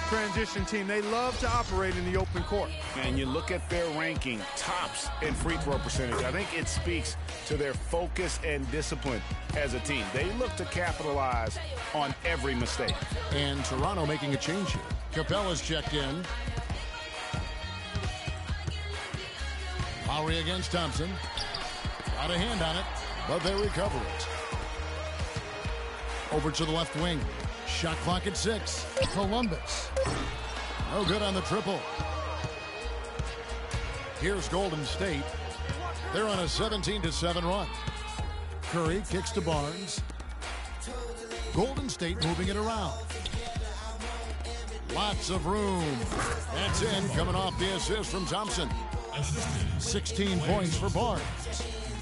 transition team. They love to operate in the open court. And you look at their ranking, tops in free throw percentage. I think it speaks to their focus and discipline as a team. They look to capitalize on every mistake. And Toronto making a change here. Capella's checked in. Lowry against Thompson. Got a hand on it, but they recover it. Over to the left wing. Shot clock at 6. Columbus. No good on the triple. Here's Golden State. They're on a 17-7 run. Curry kicks to Barnes. Golden State moving it around. Lots of room. That's in, coming off the assist from Thompson. 16 points for Barnes.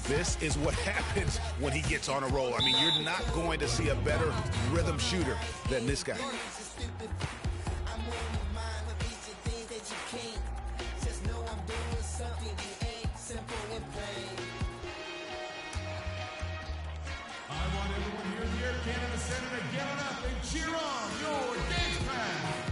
This is what happens when he gets on a roll. I mean, you're not going to see a better rhythm shooter than this guy. I want everyone here in the Air Canada Center to get on up and cheer on your dance band.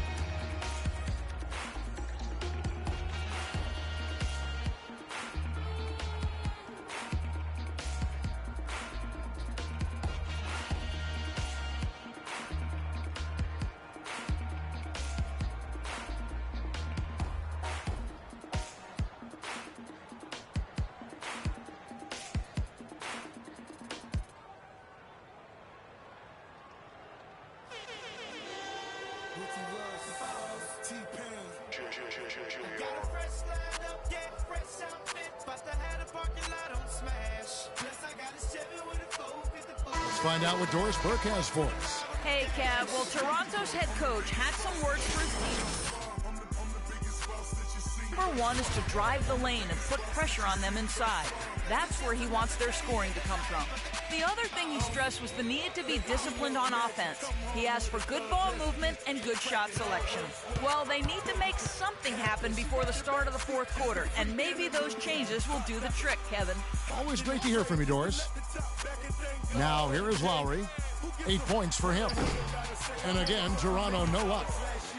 Let's find out what Doris Burke has for us. Hey, Cav. Well, Toronto's head coach had some words for his team. Number one is to drive the lane and put pressure on them inside. That's where he wants their scoring to come from. The other thing he stressed was the need to be disciplined on offense. He asked for good ball movement and good shot selection. Well, they need to make something happen before the start of the fourth quarter, and maybe those changes will do the trick, Kevin. Always great to hear from you, Doris. Now, here is Lowry. 8 points for him. And again, Toronto no up.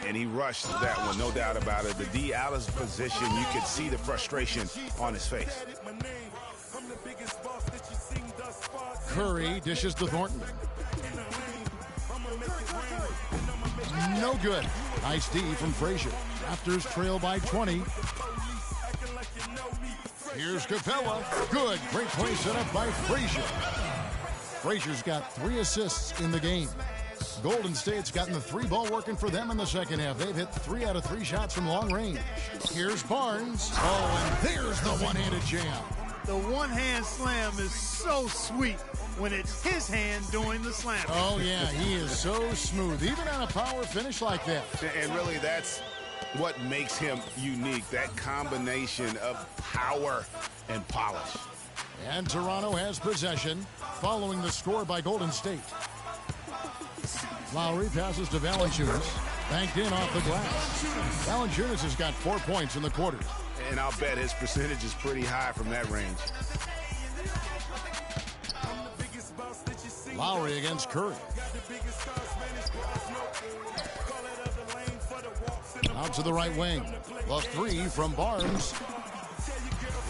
And he rushed that one, no doubt about it. The D out of position, you could see the frustration on his face. Curry dishes to Thornton. No good. Nice D from Frazier. Raptors trail by 20. Here's Capella. Good. Great play set up by Frazier. Frazier's got 3 assists in the game. Golden State's gotten the 3 ball working for them in the second half. They've hit 3 out of 3 shots from long range. Here's Barnes. Oh, and there's the one-handed jam. The one-hand slam is so sweet when it's his hand doing the slam. Oh, yeah, he is so smooth, even on a power finish like that. And really, that's what makes him unique, that combination of power and polish. And Toronto has possession following the score by Golden State. Lowry passes to Valanciunas. Banked in off the glass. Valanciunas has got 4 points in the quarter. And I'll bet his percentage is pretty high from that range. Lowry against Curry. Out to the right wing. The 3 from Barnes.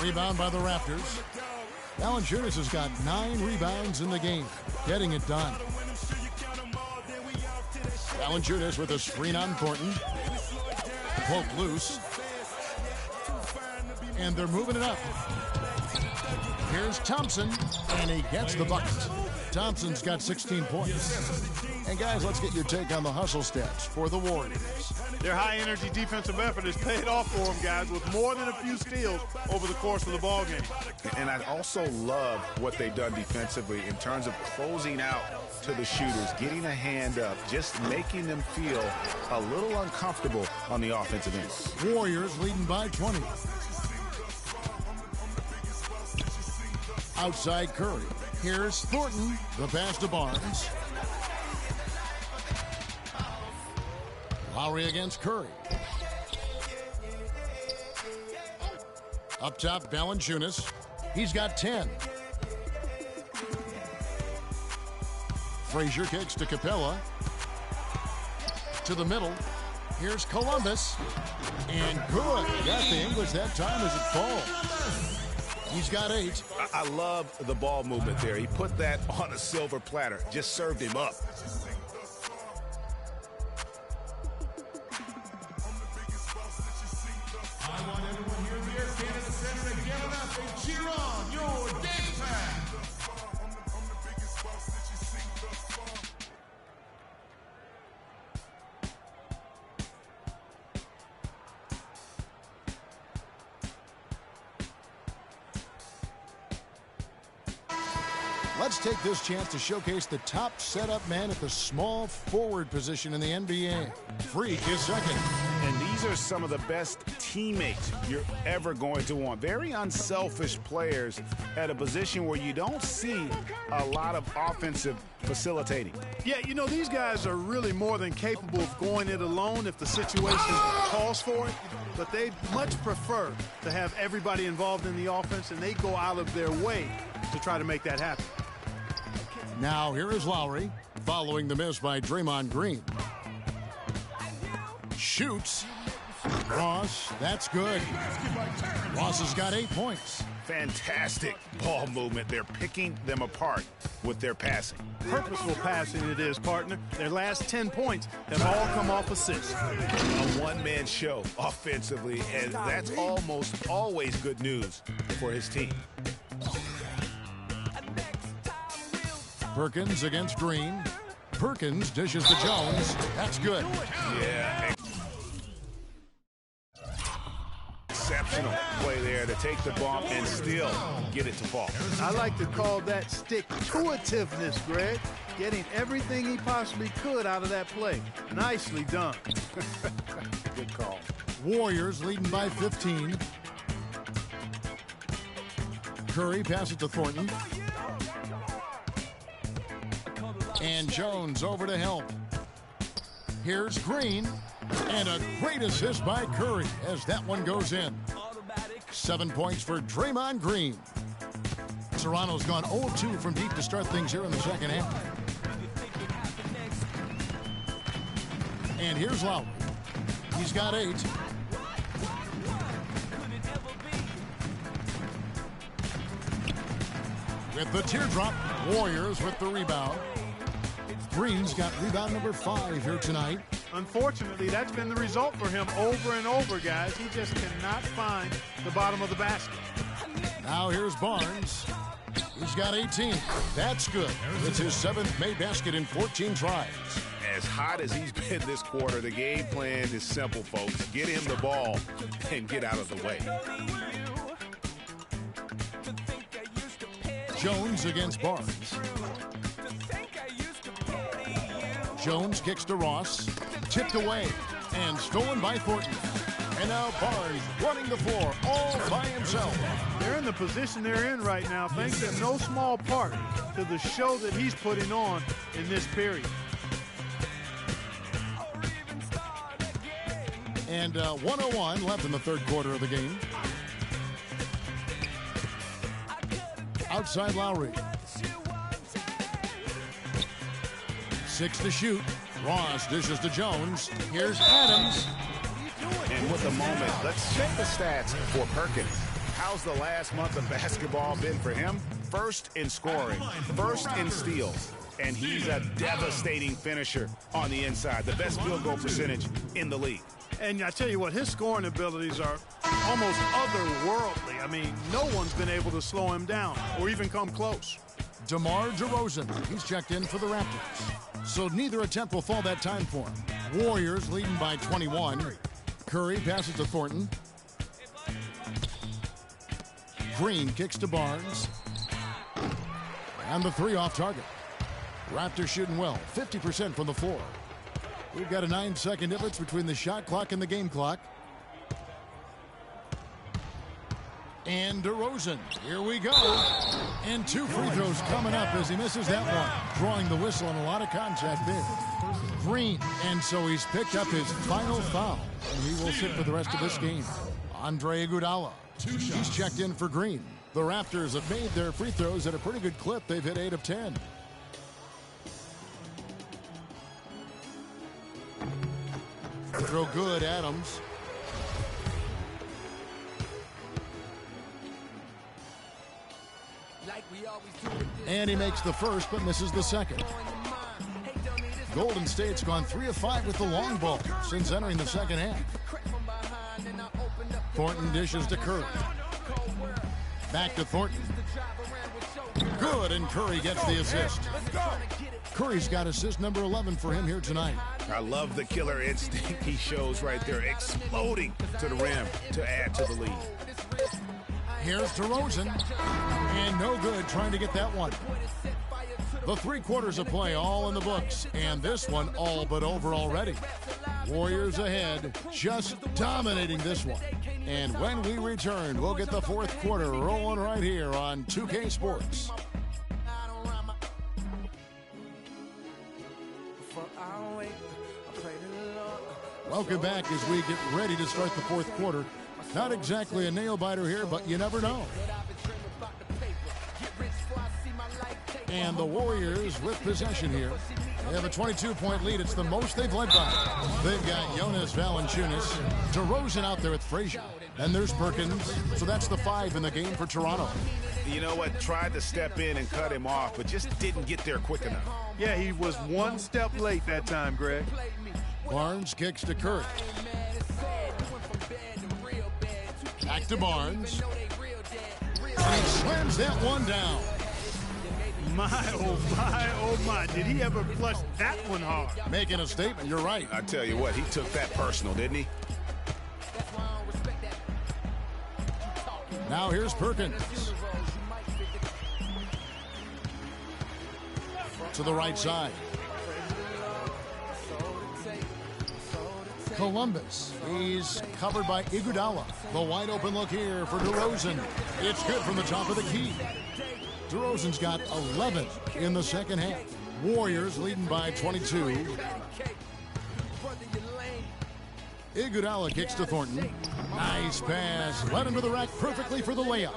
Rebound by the Raptors. Valanciunas has got 9 rebounds in the game. Getting it done. Valanciunas with a screen on Thornton. Poke loose. And they're moving it up. Here's Thompson, and he gets the bucket. Thompson's got 16 points. And guys, let's get your take on the hustle stats for the Warriors. Their high-energy defensive effort has paid off for them, guys, with more than a few steals over the course of the ballgame. And I also love what they've done defensively in terms of closing out to the shooters, getting a hand up, just making them feel a little uncomfortable on the offensive end. Warriors leading by 20. Outside Curry. Here's Thornton. The pass to Barnes. Lowry against Curry. Up top, Valanciunas. He's got 10. Frazier kicks to Capella. To the middle. Here's Columbus. And good. Got the English that time as it falls. He's got 8. I love the ball movement there. He put that on a silver platter. Just served him up. I want everyone here in the Air Canada Center to give it up and cheer on your dance band. Let's take this chance to showcase the top setup man at the small forward position in the NBA. Freak is second. And these are some of the best teammates you're ever going to want. Very unselfish players at a position where you don't see a lot of offensive facilitating. Yeah, you know, these guys are really more than capable of going it alone if the situation calls for it. But they much prefer to have everybody involved in the offense, and they go out of their way to try to make that happen. Now here is Lowry, following the miss by Draymond Green. Shoots. Ross, that's good. Ross has got 8 points. Fantastic ball movement. They're picking them apart with their passing. Purposeful passing it is, partner. Their last 10 points have all come off assists. A one-man show offensively, and that's almost always good news for his team. Perkins against Green. Perkins dishes to Jones. That's good. Yeah. Exceptional play there to take the bump and still get it to fall. I like to call that stick-to-itiveness, Greg. Getting everything he possibly could out of that play. Nicely done. Good call. Warriors leading by 15. Curry passes to Thornton. And Jones over to help. Here's Green. And a great assist by Curry as that one goes in. 7 points for Draymond Green. Serrano's gone 0-2 from deep to start things here in the second half. And here's Lowry. He's got 8. With the teardrop, Warriors with the rebound. Green's got rebound number 5 here tonight. Unfortunately, that's been the result for him over and over, guys. He just cannot find the bottom of the basket. Now here's Barnes. He's got 18. That's good. It's his 7th made basket in 14 tries. As hot as he's been this quarter, the game plan is simple, folks. Get him the ball and get out of the way. Jones against Barnes. Jones kicks to Ross. Tipped away and stolen by Thornton. And now Barnes running the floor all by himself. They're in the position they're in right now thanks in no small part to the show that he's putting on in this period. And 1:01 left in the third quarter of the game. Outside Lowry. 6 to shoot. Ross dishes to Jones. Here's Adams. And with the moment, let's check the stats for Perkins. How's the last month of basketball been for him? First in scoring, first in steals, and he's a devastating finisher on the inside. The best field goal percentage in the league. And I tell you what, his scoring abilities are almost otherworldly. I mean, no one's been able to slow him down or even come close. DeMar DeRozan, he's checked in for the Raptors. So neither attempt will fall that time for him. Warriors leading by 21. Curry passes to Thornton. Green kicks to Barnes. And the 3 off target. Raptors shooting well, 50% from the floor. We've got a 9-second difference between the shot clock and the game clock. And DeRozan, here we go. And 2 free throws coming up as he misses that one. Drawing the whistle and a lot of contact there. Green, and so he's picked up his final foul. And he will sit for the rest of this game. Andre Iguodala, he's checked in for Green. The Raptors have made their free throws at a pretty good clip. They've hit 8 of 10. Throw good, Adams. And he makes the first, but misses the second. Golden State's gone 3 of 5 with the long ball since entering the second half. Thornton dishes to Curry. Back to Thornton. Good, and Curry gets the assist. Curry's got assist number 11 for him here tonight. I love the killer instinct he shows right there, exploding to the rim to add to the lead. Here's DeRozan, and no good trying to get that one. The 3 quarters of play all in the books, and this one all but over already. Warriors ahead, just dominating this one. And when we return, we'll get the 4th quarter rolling right here on 2K Sports. Welcome back as we get ready to start the 4th quarter. Not exactly a nail-biter here, but you never know. And the Warriors with possession here. They have a 22-point lead. It's the most they've led by. They've got Jonas Valanciunas, DeRozan out there with Frazier. And there's Perkins. So that's the 5 in the game for Toronto. You know what? Tried to step in and cut him off, but just didn't get there quick enough. Yeah, he was 1 step late that time, Greg. Barnes kicks to Curry. Back to Barnes. And he slams that one down. My, oh my. Did he ever flush that one hard? Making a statement, you're right. I tell you what, he took that personal, didn't he? Now here's Perkins. To the right side. Columbus. He's covered by Iguodala. The wide open look here for DeRozan. It's good from the top of the key. DeRozan's got 11 in the second half. Warriors leading by 22. Iguodala kicks to Thornton. Nice pass. Led him to the rack perfectly for the layup.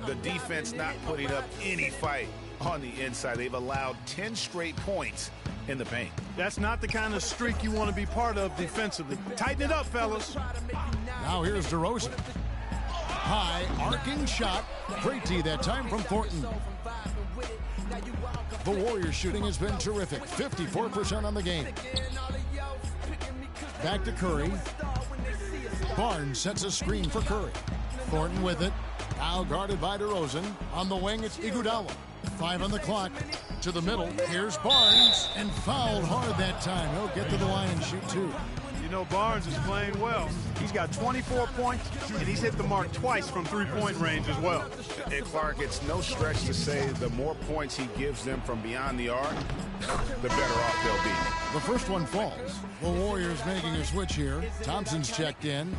The defense not putting up any fight on the inside. They've allowed 10 straight points in the paint. That's not the kind of streak you want to be part of defensively. Tighten it up, fellas. Now here's DeRozan. High arcing shot. Great D that time from Thornton. The Warriors shooting has been terrific. 54% on the game. Back to Curry. Barnes sets a screen for Curry. Thornton with it. Now guarded by DeRozan. On the wing, it's Iguodala. 5 on the clock. To the middle. Here's Barnes. And fouled hard that time. He'll get to the line and shoot 2. You know, Barnes is playing well. He's got 24 points, and he's hit the mark twice from 3-point range as well. And Clark, it's no stretch to say the more points he gives them from beyond the arc, the better off they'll be. The first one falls. The Warriors making a switch here. Thompson's checked in.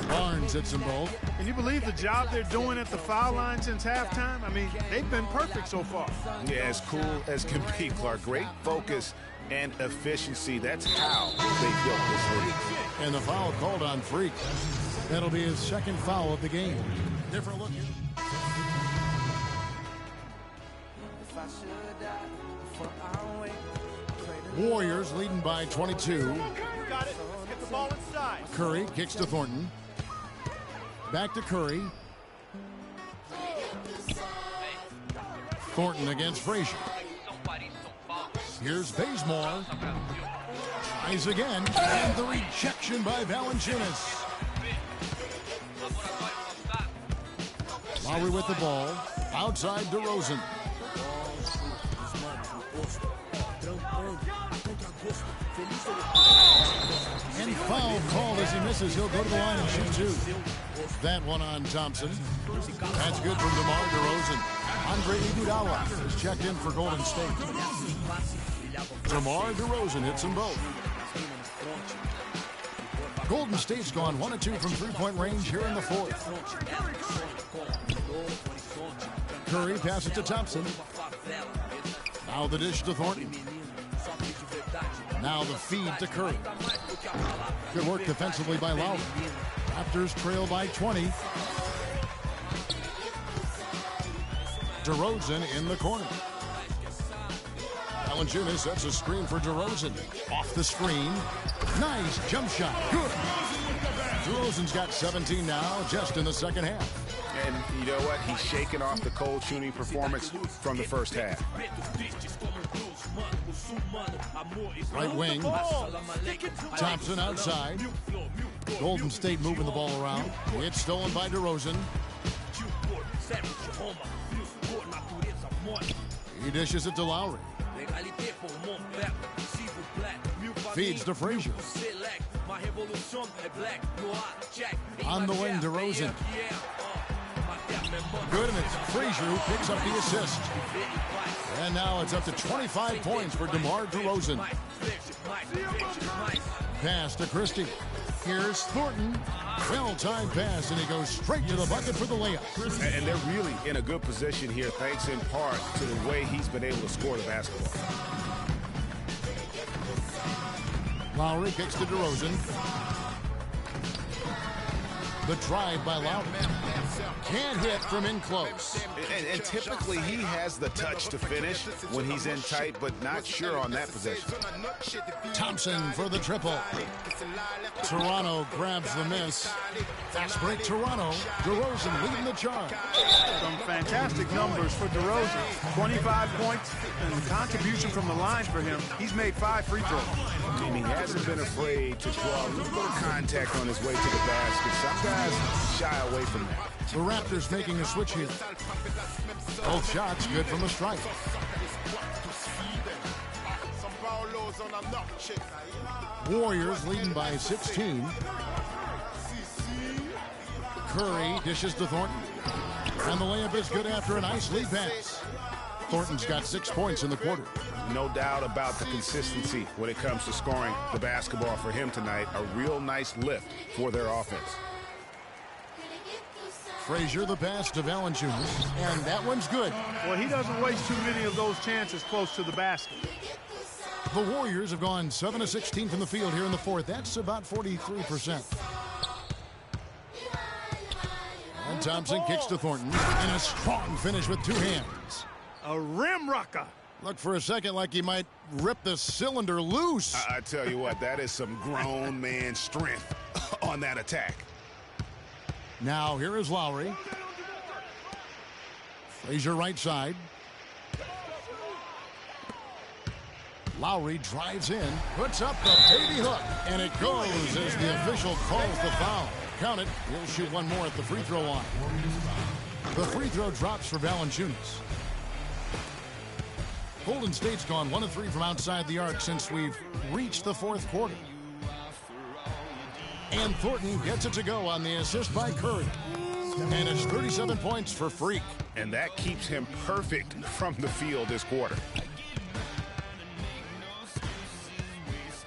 Barnes hits them both. Can you believe the job they're doing at the foul line since halftime? I mean, they've been perfect so far. Yeah, as cool as can be, Clark. Great focus and efficiency. That's how they built this league. And the foul called on Freak. That'll be his second foul of the game. Different look. Warriors leading by 22. You got it. Get the ball inside. Curry kicks to Thornton. Back to Curry. Thornton against Frazier. Here's Bazemore. Tries again. And the rejection by Valanciunas. Lowry with the ball. Outside DeRozan. And foul called as he misses. He'll go to the line and shoot 2. That one on Thompson. That's good from DeMar DeRozan. Andre Iguodala is checked in for Golden State. DeMar DeRozan hits them both. Golden State's gone 1 of 2 from 3-point range here in the 4th. Curry passes to Thompson. Now the dish to Thornton. Now the feed to Curry. Good work defensively by Lowry. Raptors trail by 20. DeRozan in the corner. Valanciunas sets a screen for DeRozan. Off the screen. Nice jump shot. Good. DeRozan's got 17 now, just in the second half. And you know what? He's shaking off the cold shooting performance from the first half. Right wing. Thompson outside. Golden State moving the ball around. It's stolen by DeRozan. He dishes it to Lowry. Feeds to Frazier. On the wing, DeRozan. Good, and it's Frazier who picks up the assist. And now it's up to 25 points for DeMar DeRozan. Pass to Christie. Here's Thornton. Well-timed pass, and he goes straight to the bucket for the layup. And they're really in a good position here, thanks in part to the way he's been able to score the basketball. Lowry kicks to DeRozan. The drive by Lowry. Can't hit from in close. And typically he has the touch to finish when he's in tight, but not sure on that possession. Thompson for the triple. Toronto grabs the miss. Fast break Toronto. DeRozan leading the charge. Some fantastic numbers for DeRozan. 25 points and contribution from the line for him. He's made 5 free throws. And he hasn't been afraid to draw a little bit of contact on his way to the basket. Some guys shy away from that. The Raptors making a switch here. Both shots good from the strike. Warriors leading by 16. Curry dishes to Thornton. And the layup is good after a nice lead pass. Thornton's got 6 points in the quarter. No doubt about the consistency when it comes to scoring the basketball for him tonight. A real nice lift for their offense. Frazier the pass to Valanciunas, and that one's good. Well, he doesn't waste too many of those chances close to the basket. The Warriors have gone 7 of 16 from the field here in the fourth. That's about 43%. And Thompson kicks to Thornton, and a strong finish with 2 hands. A rim rocker. Looked for a second like he might rip the cylinder loose. I tell you what, that is some grown man strength on that attack. Now here is Lowry. Frazier right side. Lowry drives in, puts up the baby hook, and it goes as the official calls the foul. Count it. He'll shoot one more at the free throw line. The free throw drops for Valanciunas. Golden State's gone 1 of 3 from outside the arc since we've reached the fourth quarter. And Thornton gets it to go on the assist by Curry. And it's 37 points for Freak. And that keeps him perfect from the field this quarter.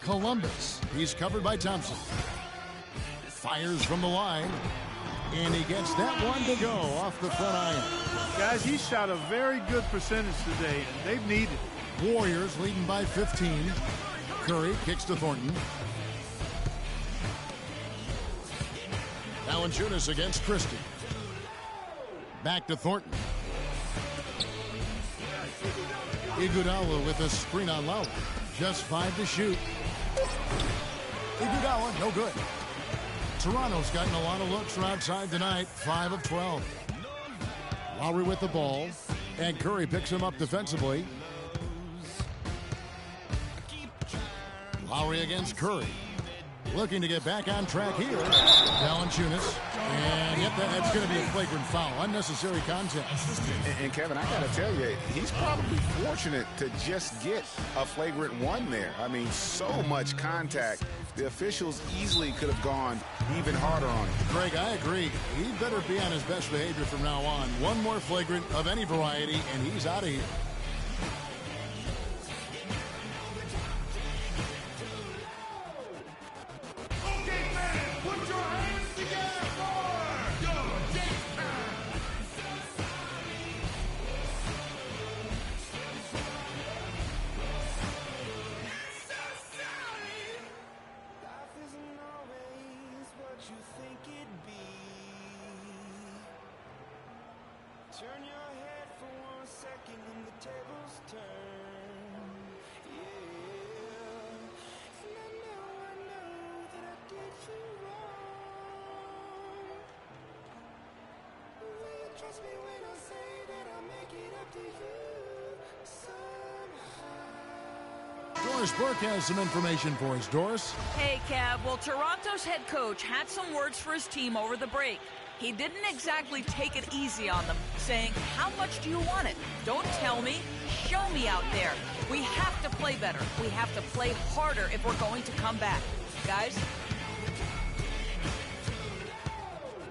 Columbus. He's covered by Thompson. Fires from the line. And he gets that one to go off the front iron. Guys, he shot a very good percentage today, and they've needed it. Warriors leading by 15. Curry kicks to Thornton. Valanciunas against Christie. Back to Thornton. Iguodala with a screen on Lowry. Just 5 to shoot. Iguodala, no good. Toronto's gotten a lot of looks from outside tonight. 5 of 12. Lowry with the ball. And Curry picks him up defensively. Lowry against Curry. Looking to get back on track here. Valanciunas. And yet that's going to be a flagrant foul. Unnecessary contact. And Kevin, I got to tell you, he's probably fortunate to just get a flagrant one there. I mean, so much contact. The officials easily could have gone even harder on him. Greg, I agree. He better be on his best behavior from now on. One more flagrant of any variety, and he's out of here. Turn your head for one. Trust me when I say that I'll make it up to you somehow. Doris Burke has some information for us. Doris? Hey, Cav. Well, Toronto's head coach had some words for his team over the break. He didn't exactly take it easy on them, saying, how much do you want it? Don't tell me. Show me out there. We have to play better. We have to play harder if we're going to come back. Guys?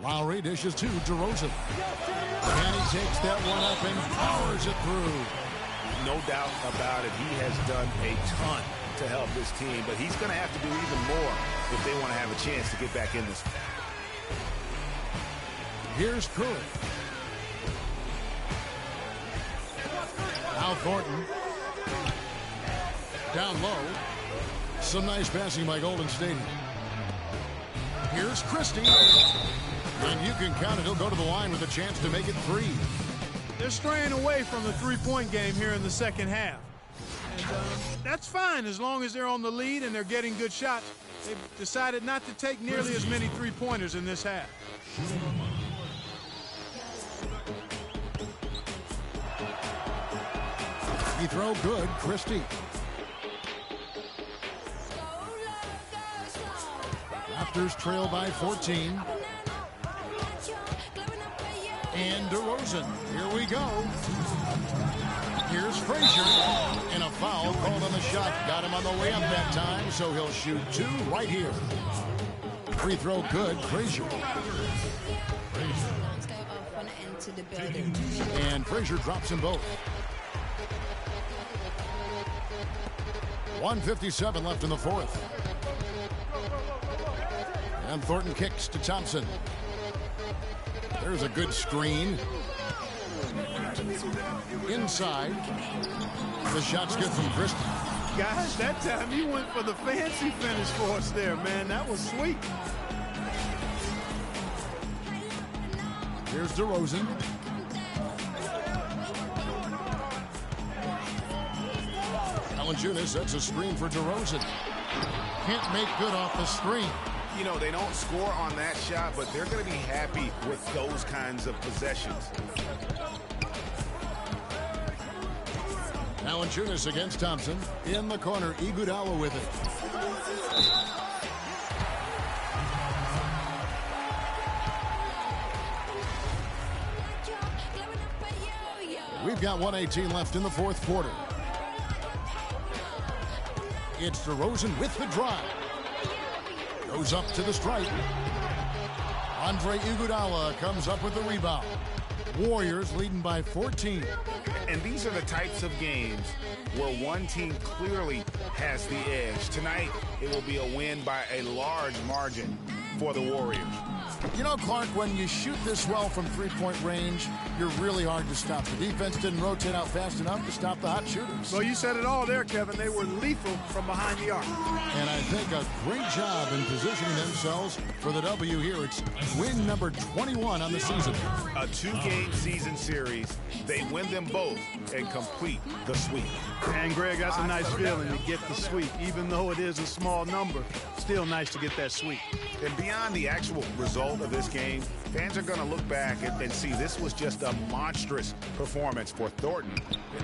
Lowry dishes to DeRozan. And he takes that one up and powers it through. No doubt about it. He has done a ton to help this team, but he's going to have to do even more if they want to have a chance to get back in this. Here's Curry. Al Thornton. Down low. Some nice passing by Golden State. Here's Christie. And you can count it. He'll go to the line with a chance to make it 3. They're straying away from the three-point game here in the second half. And that's fine as long as they're on the lead and they're getting good shots. They've decided not to take nearly as many three-pointers in this half. He throw good, Christie. Raptors trail by 14. And DeRozan. Here we go. Here's Frazier. And a foul called on the shot. Got him on the way up that time, so he'll shoot 2 right here. Free throw good, Frazier. And Frazier drops them both. 1:57 left in the fourth. And Thornton kicks to Thompson. There's a good screen. Inside. The shot's good from Christie. Guys, that time you went for the fancy finish for us there, man. That was sweet. Here's DeRozan. Valanciunas sets a screen for DeRozan. Can't make good off the screen. You know, they don't score on that shot, but they're going to be happy with those kinds of possessions. Valanciunas against Thompson. In the corner, Iguodala with it. We've got 1:18 left in the fourth quarter. It's DeRozan with the drive. Goes up to the stripe. Andre Iguodala comes up with the rebound. Warriors leading by 14. And these are the types of games where one team clearly has the edge. Tonight, it will be a win by a large margin for the Warriors. You know, Clark, when you shoot this well from three-point range, you're really hard to stop. The defense didn't rotate out fast enough to stop the hot shooters. Well, you said it all there, Kevin. They were lethal from behind the arc. And I think a great job in positioning themselves for the W here. It's win number 21 on the season. A 2-game season series. They win them both and complete the sweep. And, Greg, that's a nice feeling to get the sweep. Even though it is a small number, still nice to get that sweep. And beyond the actual result of this game, fans are going to look back and see this was just a monstrous performance for Thornton.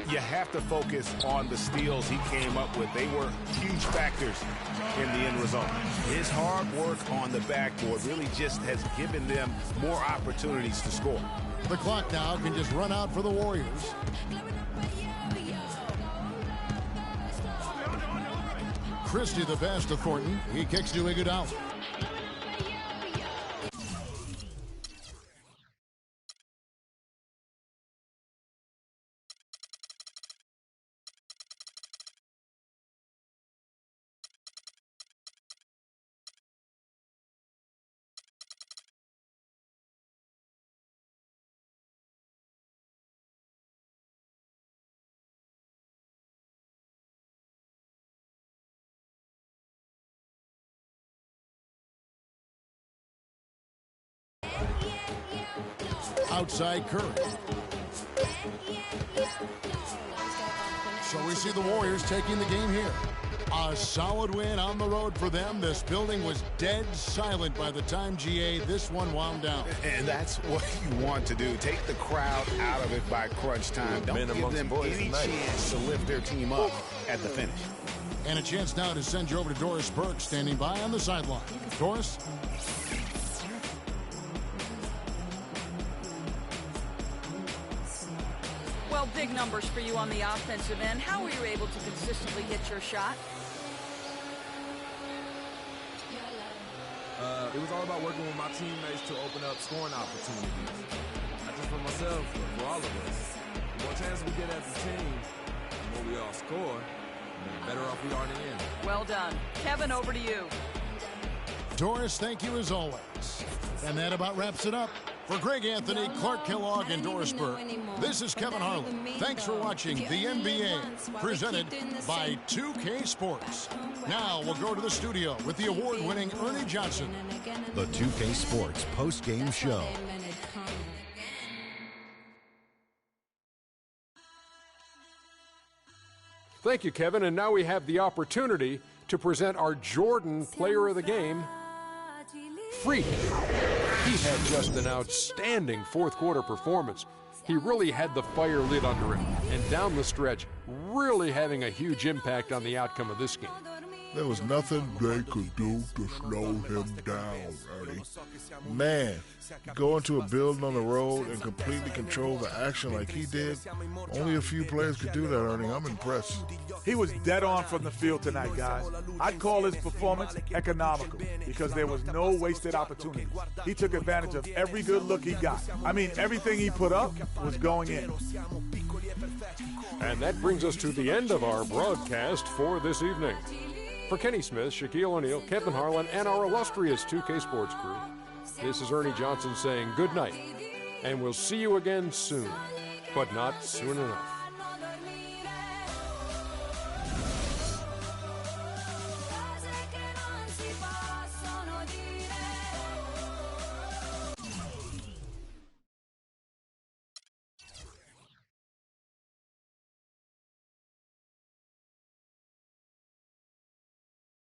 You have to focus on the steals he came up with. They were huge factors in the end result. His hard work on the backboard really just has given them more opportunities to score. The clock now can just run out for the Warriors. Christie the pass to Thornton. He kicks to Iguodala. Outside Curry. So we see the Warriors taking the game here. A solid win on the road for them. This building was dead silent by the time, GA, this one wound down. And that's what you want to do. Take the crowd out of it by crunch time. Don't give them any chance to lift their team up at the finish. And a chance now to send you over to Doris Burke, standing by on the sideline. Doris? Well, big numbers for you on the offensive end. How were you able to consistently hit your shot? It was all about working with my teammates to open up scoring opportunities. Not just for myself, but for all of us. The more chances we get as a team, the more we all score, the better off we are in the end. Well done. Kevin, over to you. Doris, thank you as always. And that about wraps it up. For Greg Anthony, Clark Kellogg, and Doris Burke, this is Kevin Harlan. Thanks for watching the NBA, presented by 2K Sports. Now we'll go to the studio with the award-winning Ernie Johnson. The 2K Sports post-game show. Thank you, Kevin. And now we have the opportunity to present our Jordan Player of the Game, Freak. He had just an outstanding fourth-quarter performance. He really had the fire lit under him, and down the stretch, really having a huge impact on the outcome of this game. There was nothing they could do to slow him down, Ernie. Man, go into a building on the road and completely control the action like he did. Only a few players could do that, Ernie. I'm impressed. He was dead on from the field tonight, guys. I'd call his performance economical because there was no wasted opportunity. He took advantage of every good look he got. I mean, everything he put up was going in. And that brings us to the end of our broadcast for this evening. For Kenny Smith, Shaquille O'Neal, Kevin Harlan, and our illustrious 2K Sports crew, this is Ernie Johnson saying good night, and we'll see you again soon, but not soon enough.